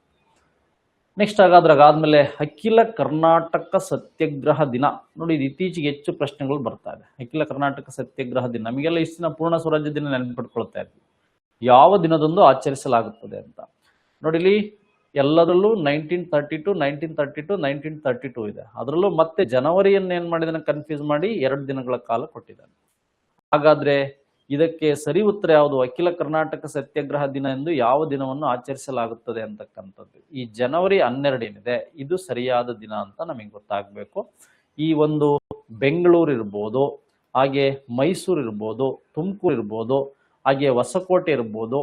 ನೆಕ್ಸ್ಟ್, ಅದಾದ್ಮೇಲೆ ಅಖಿಲ ಕರ್ನಾಟಕ ಸತ್ಯಾಗ್ರಹ ದಿನ. ನೋಡಿ, ಇದು ಇತ್ತೀಚೆಗೆ ಹೆಚ್ಚು ಪ್ರಶ್ನೆಗಳು ಬರ್ತಾ ಇದೆ. ಅಖಿಲ ಕರ್ನಾಟಕ ಸತ್ಯಾಗ್ರಹ ದಿನ ನಮಗೆಲ್ಲ ಇಷ್ಟು ದಿನ ಪೂರ್ಣ ಸ್ವರಾಜ್ಯ ದಿನ ನೆನಪಿಟ್ಕೊಳ್ತಾ ಇದ್ವಿ, ಯಾವ ದಿನದಂದು ಆಚರಿಸಲಾಗುತ್ತದೆ ಅಂತ. ನೋಡಿ, ಇಲ್ಲಿ ಎಲ್ಲದರಲ್ಲೂ 1932 ಇದೆ. ಅದರಲ್ಲೂ ಮತ್ತೆ ಜನವರಿಯನ್ನು ಏನ್ ಮಾಡಿದಾನೆ ಕನ್ಫ್ಯೂಸ್ ಮಾಡಿ 2 ದಿನಗಳ ಕಾಲ ಕೊಟ್ಟಿದ್ದಾನೆ. ಹಾಗಾದ್ರೆ ಇದಕ್ಕೆ ಸರಿ ಉತ್ತರ ಯಾವುದು? ಅಖಿಲ ಕರ್ನಾಟಕ ಸತ್ಯಾಗ್ರಹ ದಿನ ಎಂದು ಯಾವ ದಿನವನ್ನು ಆಚರಿಸಲಾಗುತ್ತದೆ ಅಂತಕ್ಕಂಥದ್ದು. ಈ ಜನವರಿ 12 ಏನಿದೆ ಇದು ಸರಿಯಾದ ದಿನ ಅಂತ ನಮಗೆ ಗೊತ್ತಾಗಬೇಕು. ಈ ಒಂದು ಬೆಂಗಳೂರು ಇರ್ಬೋದು, ಹಾಗೆ ಮೈಸೂರು ಇರ್ಬೋದು, ತುಮಕೂರು ಇರ್ಬೋದು, ಹಾಗೆ ಹೊಸಕೋಟೆ ಇರ್ಬೋದು,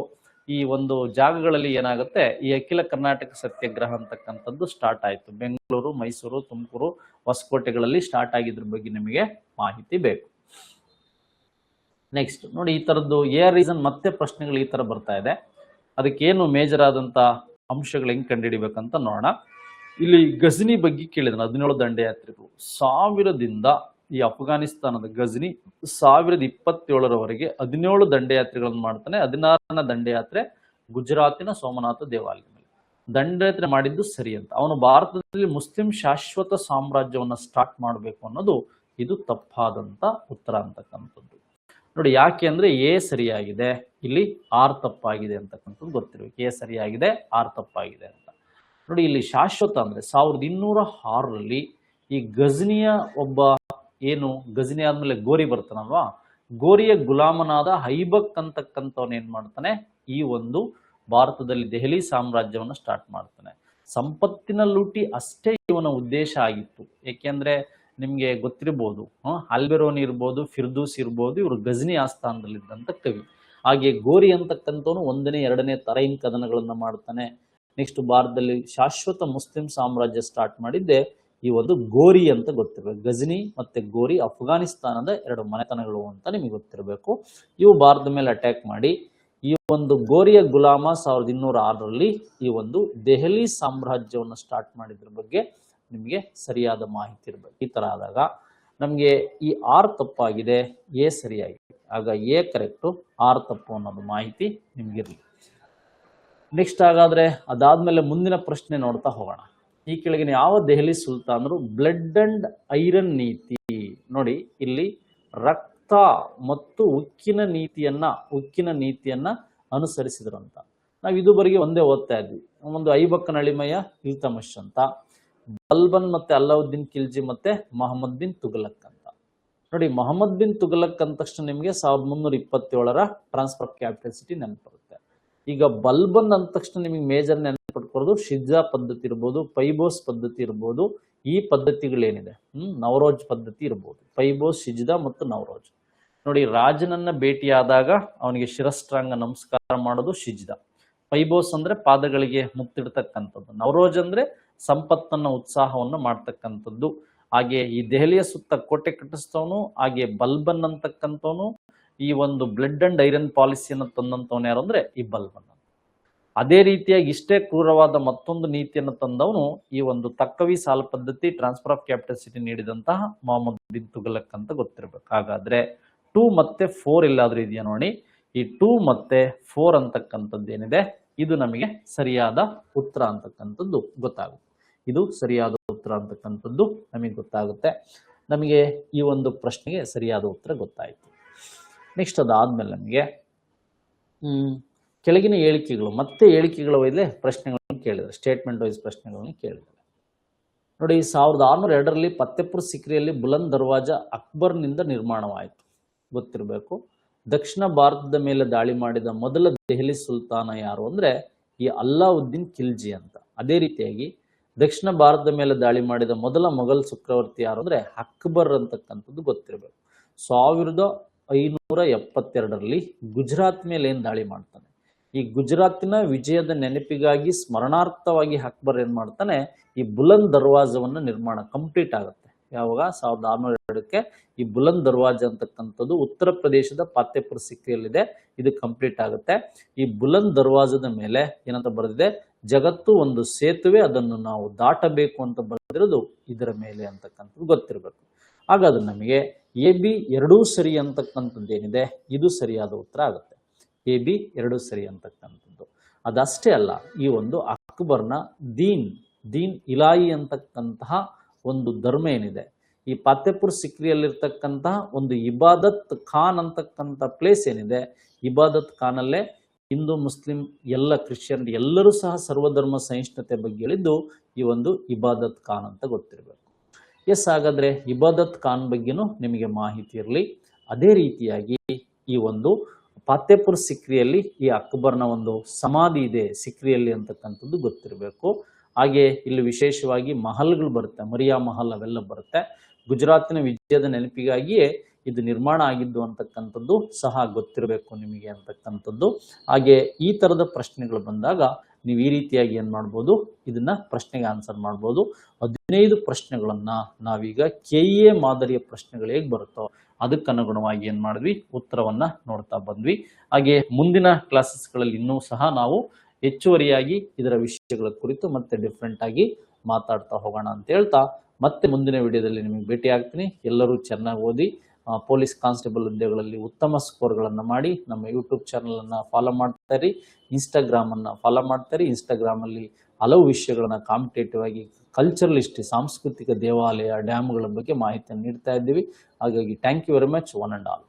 ಈ ಒಂದು ಜಾಗಗಳಲ್ಲಿ ಏನಾಗುತ್ತೆ, ಈ ಅಖಿಲ ಕರ್ನಾಟಕ ಸತ್ಯಾಗ್ರಹ ಅಂತಕ್ಕಂಥದ್ದು ಸ್ಟಾರ್ಟ್ ಆಯಿತು. ಬೆಂಗಳೂರು, ಮೈಸೂರು, ತುಮಕೂರು, ಹೊಸಕೋಟೆಗಳಲ್ಲಿ ಸ್ಟಾರ್ಟ್ ಆಗಿದ್ರ ಬಗ್ಗೆ ನಿಮಗೆ ಮಾಹಿತಿ ಬೇಕು. ನೆಕ್ಸ್ಟ್ ನೋಡಿ, ಈ ಥರದ್ದು ರೀಸನ್ ಮತ್ತೆ ಪ್ರಶ್ನೆಗಳು ಈ ಥರ ಬರ್ತಾ ಇದೆ. ಅದಕ್ಕೇನು ಮೇಜರ್ ಆದಂಥ ಅಂಶಗಳು ಹೆಂಗೆ ಕಂಡುಹಿಡಿಬೇಕಂತ ನೋಡೋಣ. ಇಲ್ಲಿ ಗಜನಿ ಬಗ್ಗೆ ಕೇಳಿದ್ರು. 17 ದಂಡಯಾತ್ರೆಗಳು 1000ದಿಂದ ಈ ಅಫ್ಘಾನಿಸ್ತಾನದ ಗಜನಿ 1027ರವರೆಗೆ 17 ದಂಡಯಾತ್ರೆಗಳನ್ನು ಮಾಡ್ತಾನೆ. 16ನೇ ದಂಡಯಾತ್ರೆ ಗುಜರಾತಿನ ಸೋಮನಾಥ ದೇವಾಲಯದ ಮೇಲೆ ದಂಡಯಾತ್ರೆ ಮಾಡಿದ್ದು ಸರಿ ಅಂತ. ಅವನು ಭಾರತದಲ್ಲಿ ಮುಸ್ಲಿಂ ಶಾಶ್ವತ ಸಾಮ್ರಾಜ್ಯವನ್ನು ಸ್ಟಾರ್ಟ್ ಮಾಡಬೇಕು ಅನ್ನೋದು ಇದು ತಪ್ಪಾದಂತ ಉತ್ತರ ಅಂತಕ್ಕಂಥದ್ದು. ನೋಡಿ, ಯಾಕೆ ಅಂದ್ರೆ ಎ ಸರಿಯಾಗಿದೆ, ಇಲ್ಲಿ ಆರ್ ತಪ್ಪಾಗಿದೆ ಅಂತಕ್ಕಂಥದ್ದು ಗೊತ್ತಿರಬೇಕು. ಎ ಸರಿಯಾಗಿದೆ, ಆರ್ ತಪ್ಪಾಗಿದೆ ಅಂತ. ನೋಡಿ, ಇಲ್ಲಿ ಶಾಶ್ವತ ಅಂದ್ರೆ 1206ರಲ್ಲಿ ಈ ಗಜನಿಯ ಒಬ್ಬ ಏನು ಗಜನಿ ಆದ್ಮೇಲೆ ಗೋರಿ ಬರ್ತಾನಲ್ವಾ, ಗೋರಿಯ ಗುಲಾಮನಾದ ಐಬಕ್ ಅಂತಕ್ಕಂಥವನ್ ಏನ್ ಮಾಡ್ತಾನೆ, ಈ ಒಂದು ಭಾರತದಲ್ಲಿ ದೆಹಲಿ ಸಾಮ್ರಾಜ್ಯವನ್ನು ಸ್ಟಾರ್ಟ್ ಮಾಡ್ತಾನೆ. ಸಂಪತ್ತಿನ ಲೂಟಿ ಅಷ್ಟೇ ಇವನ ಉದ್ದೇಶ ಆಗಿತ್ತು. ಏಕೆಂದ್ರೆ ನಿಮ್ಗೆ ಗೊತ್ತಿರ್ಬೋದು, ಅಲ್ಬೆರೋನಿ ಇರ್ಬೋದು, ಫಿರ್ದೂಸ್ ಇರ್ಬೋದು, ಇವರು ಗಜನಿ ಆಸ್ಥಾನದಲ್ಲಿದ್ದಂಥ ಕವಿ. ಹಾಗೆ ಗೋರಿ ಅಂತಕ್ಕಂಥವನು 1ನೇ 2ನೇ ತರೈನ್ ಕದನಗಳನ್ನ ಮಾಡ್ತಾನೆ. ನೆಕ್ಸ್ಟ್ ಭಾರತದಲ್ಲಿ ಶಾಶ್ವತ ಮುಸ್ಲಿಂ ಸಾಮ್ರಾಜ್ಯ ಸ್ಟಾರ್ಟ್ ಮಾಡಿದ್ದೆ ಈ ಒಂದು ಗೋರಿ ಅಂತ ಗೊತ್ತಿರಬೇಕು. ಗಜನಿ ಮತ್ತೆ ಗೋರಿ ಅಫ್ಘಾನಿಸ್ತಾನದ 2 ಮನೆತನಗಳು ಅಂತ ನಿಮಗೆ ಗೊತ್ತಿರಬೇಕು. ಇವು ಭಾರತದ ಮೇಲೆ ಅಟ್ಯಾಕ್ ಮಾಡಿ ಈ ಒಂದು ಗೋರಿಯ ಗುಲಾಮ 1206ರಲ್ಲಿ ಈ ಒಂದು ದೆಹಲಿ ಸಾಮ್ರಾಜ್ಯವನ್ನು ಸ್ಟಾರ್ಟ್ ಮಾಡಿದ್ರ ಬಗ್ಗೆ ನಿಮಗೆ ಸರಿಯಾದ ಮಾಹಿತಿ ಇರಬೇಕು. ಈ ತರ ಆದಾಗ ನಮಗೆ ಈ ಆರ್ ತಪ್ಪಾಗಿದೆ, ಎ ಸರಿಯಾಗಿದೆ. ಆಗ ಎ ಕರೆಕ್ಟು, ಆರ್ ತಪ್ಪು ಅನ್ನೋದು ಮಾಹಿತಿ ನಿಮ್ಗಿರ್ಲಿ. ನೆಕ್ಸ್ಟ್ ಹಾಗಾದ್ರೆ ಅದಾದ್ಮೇಲೆ ಮುಂದಿನ ಪ್ರಶ್ನೆ ನೋಡ್ತಾ ಹೋಗೋಣ. ಈ ಕೆಳಗಿನ ಯಾವ ದೆಹಲಿ ಸುಲ್ತಾನರು ಬ್ಲಡ್ ಅಂಡ್ ಐರನ್ ನೀತಿ, ನೋಡಿ ಇಲ್ಲಿ ರಕ್ತ ಮತ್ತು ಉಕ್ಕಿನ ನೀತಿಯನ್ನ ಅನುಸರಿಸಿದ್ರು ಅಂತ. ನಾವು ಇದುವರೆಗೆ ಒಂದೇ ಓದ್ತಾ ಇದ್ವಿ. ಒಂದು ಐಬಕ್ಕನ ಅಳಿಮಯ್ಯ ಇಲ್ತಮಶ್ ಅಂತ, ಬಲ್ಬನ್ ಮತ್ತೆ ಅಲ್ಲಾವುದ್ದೀನ್ ಖಿಲ್ಜಿ ಮತ್ತೆ ಮೊಹಮ್ಮದ್ ಬಿನ್ ತುಘಲಕ್ ಅಂತ. ನೋಡಿ, ಮೊಹಮ್ಮದ್ ಬಿನ್ ತುಘಲಕ್ ಅಂದ ತಕ್ಷಣ ನಿಮಗೆ 1327ರ ಟ್ರಾನ್ಸ್ಫರ್ ಕ್ಯಾಪಿಟಲ್ ಸಿಟಿ ನೆನಪುರುತ್ತೆ. ಈಗ ಬಲ್ಬನ್ ಅಂದ ತಕ್ಷಣ ನಿಮಗೆ ಮೇಜರ್ ನೆನಪಿಟ್ಕೊಳ್ಳೋದು ಶಿಜ್ಜಾ ಪದ್ಧತಿ ಇರ್ಬೋದು, ಪೈಬೋಸ್ ಪದ್ಧತಿ ಇರ್ಬೋದು. ಈ ಪದ್ಧತಿಗಳೇನಿದೆ, ನವರೋಜ್ ಪದ್ಧತಿ ಇರ್ಬೋದು. ಪೈಬೋಸ್, ಶಿಜ್ದಾ ಮತ್ತು ನವರೋಜ್. ನೋಡಿ, ರಾಜನನ್ನ ಭೇಟಿಯಾದಾಗ ಅವನಿಗೆ ಶಿರಸ್ತ್ರಾಂಗ ನಮಸ್ಕಾರ ಮಾಡೋದು ಶಿಜ್ದಾ. ಪೈಬೋಸ್ ಅಂದ್ರೆ ಪಾದಗಳಿಗೆ ಮುತ್ತಿಡ್ತಕ್ಕಂಥದ್ದು. ನವರೋಜ್ ಅಂದ್ರೆ ಸಂಪತ್ತನ್ನ ಉತ್ಸಾಹವನ್ನು ಮಾಡ್ತಕ್ಕಂಥದ್ದು. ಹಾಗೆ ಈ ದೆಹಲಿಯ ಸುತ್ತ ಕೋಟೆ ಕಟ್ಟಿಸ್ತವನು. ಹಾಗೆ ಬಲ್ಬನ್ ಅಂತಕ್ಕಂಥವನು ಈ ಒಂದು ಬ್ಲಡ್ ಅಂಡ್ ಐರನ್ ಪಾಲಿಸಿಯನ್ನು ತಂದಂಥವನು ಯಾರು ಅಂದ್ರೆ ಈ ಬಲ್ಬನ್. ಅದೇ ರೀತಿಯಾಗಿ ಇಷ್ಟೇ ಕ್ರೂರವಾದ ಮತ್ತೊಂದು ನೀತಿಯನ್ನು ತಂದವನು ಈ ಒಂದು ತಕ್ಕವಿ ಸಾಲ ಪದ್ಧತಿ, ಟ್ರಾನ್ಸ್ಫರ್ ಆಫ್ ಕ್ಯಾಪಿಟಲ್ ಸಿಟಿ ನೀಡಿದಂತಹ ಮೊಹಮ್ಮದ್ ಬಿನ್ ತುಘಲಕ್ ಅಂತ ಗೊತ್ತಿರ್ಬೇಕು. ಹಾಗಾದ್ರೆ 2 ಮತ್ತೆ 4 ಎಲ್ಲಾದ್ರೂ ಇದೆಯಾ ನೋಡಿ. ಈ 2 ಮತ್ತೆ 4 ಅಂತಕ್ಕಂಥದ್ದು ಏನಿದೆ, ಇದು ನಮಗೆ ಸರಿಯಾದ ಉತ್ತರ ಅಂತಕ್ಕಂಥದ್ದು ಗೊತ್ತಾಗುತ್ತೆ. ಇದು ಸರಿಯಾದ ಉತ್ತರ ಅಂತಕ್ಕಂಥದ್ದು ನಮಗೆ ಗೊತ್ತಾಗುತ್ತೆ. ನಮಗೆ ಈ ಒಂದು ಪ್ರಶ್ನೆಗೆ ಸರಿಯಾದ ಉತ್ತರ ಗೊತ್ತಾಯಿತು. ನೆಕ್ಸ್ಟ್ ಅದಾದ್ಮೇಲೆ ನಮಗೆ ಕೆಳಗಿನ ಹೇಳಿಕೆಗಳು ಮತ್ತೆ ಹೇಳಿಕೆಗಳ ವೈದ್ಯ ಪ್ರಶ್ನೆಗಳನ್ನು ಕೇಳಿದ್ದಾರೆ. ಸ್ಟೇಟ್ಮೆಂಟ್ ವೈಸ್ ಪ್ರಶ್ನೆಗಳನ್ನು ಕೇಳಿದ್ದಾರೆ. ನೋಡಿ, 1602ರಲ್ಲಿ ಫತೇಪುರ್ ಸಿಕ್ರಿಯಲ್ಲಿ ಬುಲಂದ್ ದರ್ವಾಜಾ ಅಕ್ಬರ್ನಿಂದ ನಿರ್ಮಾಣವಾಯಿತು, ಗೊತ್ತಿರಬೇಕು. ದಕ್ಷಿಣ ಭಾರತದ ಮೇಲೆ ದಾಳಿ ಮಾಡಿದ ಮೊದಲ ದೆಹಲಿ ಸುಲ್ತಾನ ಯಾರು ಅಂದ್ರೆ ಈ ಅಲ್ಲಾವುದ್ದೀನ್ ಖಿಲ್ಜಿ ಅಂತ. ಅದೇ ರೀತಿಯಾಗಿ ದಕ್ಷಿಣ ಭಾರತದ ಮೇಲೆ ದಾಳಿ ಮಾಡಿದ ಮೊದಲ ಮೊಘಲ್ ಚಕ್ರವರ್ತಿ ಯಾರು ಅಂದ್ರೆ ಅಕ್ಬರ್ ಅಂತಕ್ಕಂಥದ್ದು ಗೊತ್ತಿರಬೇಕು. 1572ರಲ್ಲಿ ಗುಜರಾತ್ ಮೇಲೆ ಏನ್ ದಾಳಿ ಮಾಡ್ತಾನೆ, ಈ ಗುಜರಾತಿನ ವಿಜಯದ ನೆನಪಿಗಾಗಿ ಸ್ಮರಣಾರ್ಥವಾಗಿ ಅಕ್ಬರ್ ಏನ್ ಮಾಡ್ತಾನೆ, ಈ ಬುಲಂದ್ ದರ್ವಾಜವನ್ನು ನಿರ್ಮಾಣ ಕಂಪ್ಲೀಟ್ ಆಗುತ್ತೆ. ಯಾವಾಗ 1602ಕ್ಕೆ ಈ ಬುಲಂದ್ ದರ್ವಾಜ ಅಂತಕ್ಕಂಥದ್ದು ಉತ್ತರ ಪ್ರದೇಶದ ಫತೇಪುರ್ ಸಿಕ್ರಿಯಲ್ಲಿದೆ. ಇದು ಕಂಪ್ಲೀಟ್ ಆಗುತ್ತೆ. ಈ ಬುಲಂದ್ ದರ್ವಾಜದ ಮೇಲೆ ಏನಂತ ಬರೆದಿದೆ, ಜಗತ್ತು ಒಂದು ಸೇತುವೆ, ಅದನ್ನು ನಾವು ದಾಟಬೇಕು ಅಂತ ಬರೆದಿರೋದು ಇದರ ಮೇಲೆ ಅಂತಕ್ಕಂಥದ್ದು ಗೊತ್ತಿರಬೇಕು. ಹಾಗಾದ್ರೆ ನಮಗೆ AB 2 ಸರಿ ಅಂತಕ್ಕಂಥದ್ದು ಏನಿದೆ, ಇದು ಸರಿಯಾದ ಉತ್ತರ ಆಗುತ್ತೆ. AB 2 ಸರಿ ಅಂತಕ್ಕಂಥದ್ದು. ಅದಷ್ಟೇ ಅಲ್ಲ, ಈ ಒಂದು ಅಕ್ಬರ್ನ ದೀನ್ ಇಲಾಯಿ ಅಂತಕ್ಕಂತಹ ಒಂದು ಧರ್ಮ ಏನಿದೆ, ಈ ಫತೇಪುರ್ ಸಿಕ್ರಿಯಲ್ಲಿರ್ತಕ್ಕಂತಹ ಒಂದು ಇಬಾದತ್ ಖಾನ್ ಅಂತಕ್ಕಂಥ ಪ್ಲೇಸ್ ಏನಿದೆ, ಇಬಾದತ್ ಖಾನಲ್ಲೇ ಹಿಂದೂ ಮುಸ್ಲಿಂ ಎಲ್ಲ ಕ್ರಿಶ್ಚಿಯನ್ ಎಲ್ಲರೂ ಸಹ ಸರ್ವಧರ್ಮ ಸಹಿಷ್ಣುತೆ ಬಗ್ಗೆ ಹೇಳಿದ್ದು ಈ ಒಂದು ಇಬಾದತ್ ಖಾನ್ ಅಂತ ಗೊತ್ತಿರಬೇಕು. ಎಸ್, ಹಾಗಾದ್ರೆ ಇಬಾದತ್ ಖಾನ್ ಬಗ್ಗೆನೂ ನಿಮಗೆ ಮಾಹಿತಿ ಇರಲಿ. ಅದೇ ರೀತಿಯಾಗಿ ಈ ಒಂದು ಫತೇಪುರ್ ಸಿಕ್ರಿಯಲ್ಲಿ ಈ ಅಕ್ಬರ್ನ ಒಂದು ಸಮಾಧಿ ಇದೆ ಸಿಕ್ರಿಯಲ್ಲಿ ಅಂತಕ್ಕಂಥದ್ದು ಗೊತ್ತಿರಬೇಕು. ಹಾಗೆ ಇಲ್ಲಿ ವಿಶೇಷವಾಗಿ ಮಹಲ್ಗಳು ಬರುತ್ತೆ, ಮರಿಯಾ ಮಹಲ್ ಅವೆಲ್ಲ ಬರುತ್ತೆ. ಗುಜರಾತಿನ ವಿಜಯದ ನೆನಪಿಗಾಗಿಯೇ ಇದು ನಿರ್ಮಾಣ ಆಗಿದ್ದು ಅಂತಕ್ಕಂಥದ್ದು ಸಹ ಗೊತ್ತಿರಬೇಕು ನಿಮಗೆ ಅಂತಕ್ಕಂಥದ್ದು. ಹಾಗೆ ಈ ಥರದ ಪ್ರಶ್ನೆಗಳು ಬಂದಾಗ ನೀವು ಈ ರೀತಿಯಾಗಿ ಏನು ಮಾಡ್ಬೋದು, ಇದನ್ನ ಪ್ರಶ್ನೆಗೆ ಆನ್ಸರ್ ಮಾಡ್ಬೋದು. 15 ಪ್ರಶ್ನೆಗಳನ್ನ ನಾವೀಗ KA ಮಾದರಿಯ ಪ್ರಶ್ನೆಗಳು ಹೇಗೆ ಬರುತ್ತೋ ಅದಕ್ಕನುಗುಣವಾಗಿ ಏನು ಮಾಡಿದ್ವಿ, ಉತ್ತರವನ್ನ ನೋಡ್ತಾ ಬಂದ್ವಿ. ಹಾಗೆ ಮುಂದಿನ ಕ್ಲಾಸಸ್ಗಳಲ್ಲಿ ಇನ್ನೂ ಸಹ ನಾವು ಹೆಚ್ಚುವರಿಯಾಗಿ ಇದರ ವಿಷಯಗಳ ಕುರಿತು ಮತ್ತೆ ಡಿಫ್ರೆಂಟ್ ಆಗಿ ಮಾತಾಡ್ತಾ ಹೋಗೋಣ ಅಂತ ಹೇಳ್ತಾ ಮತ್ತೆ ಮುಂದಿನ ವಿಡಿಯೋದಲ್ಲಿ ನಿಮಗೆ ಭೇಟಿ ಆಗ್ತೀನಿ. ಎಲ್ಲರೂ ಚೆನ್ನಾಗಿ ಓದಿ ಪೊಲೀಸ್ ಕಾನ್ಸ್ಟೇಬಲ್ ಹುದ್ದೆಗಳಲ್ಲಿ ಉತ್ತಮ ಸ್ಕೋರ್ಗಳನ್ನು ಮಾಡಿ ನಮ್ಮ ಯೂಟ್ಯೂಬ್ ಚಾನಲನ್ನು ಫಾಲೋ ಮಾಡ್ತಾ ಇರಿ, ಇನ್ಸ್ಟಾಗ್ರಾಮನ್ನು ಫಾಲೋ ಮಾಡ್ತಾ ಇರಿ. ಇನ್ಸ್ಟಾಗ್ರಾಮಲ್ಲಿ ಹಲವು ವಿಷಯಗಳನ್ನ ಕಾಂಪಿಟೇಟಿವ್ ಆಗಿ ಕಲ್ಚರಲ್ ಹಿಸ್ಟ್ರಿ, ಸಾಂಸ್ಕೃತಿಕ ದೇವಾಲಯ, ಡ್ಯಾಮ್ಗಳ ಬಗ್ಗೆ ಮಾಹಿತಿಯನ್ನು ನೀಡ್ತಾ ಇದ್ದೀವಿ. ಹಾಗಾಗಿ thank you very much one and all.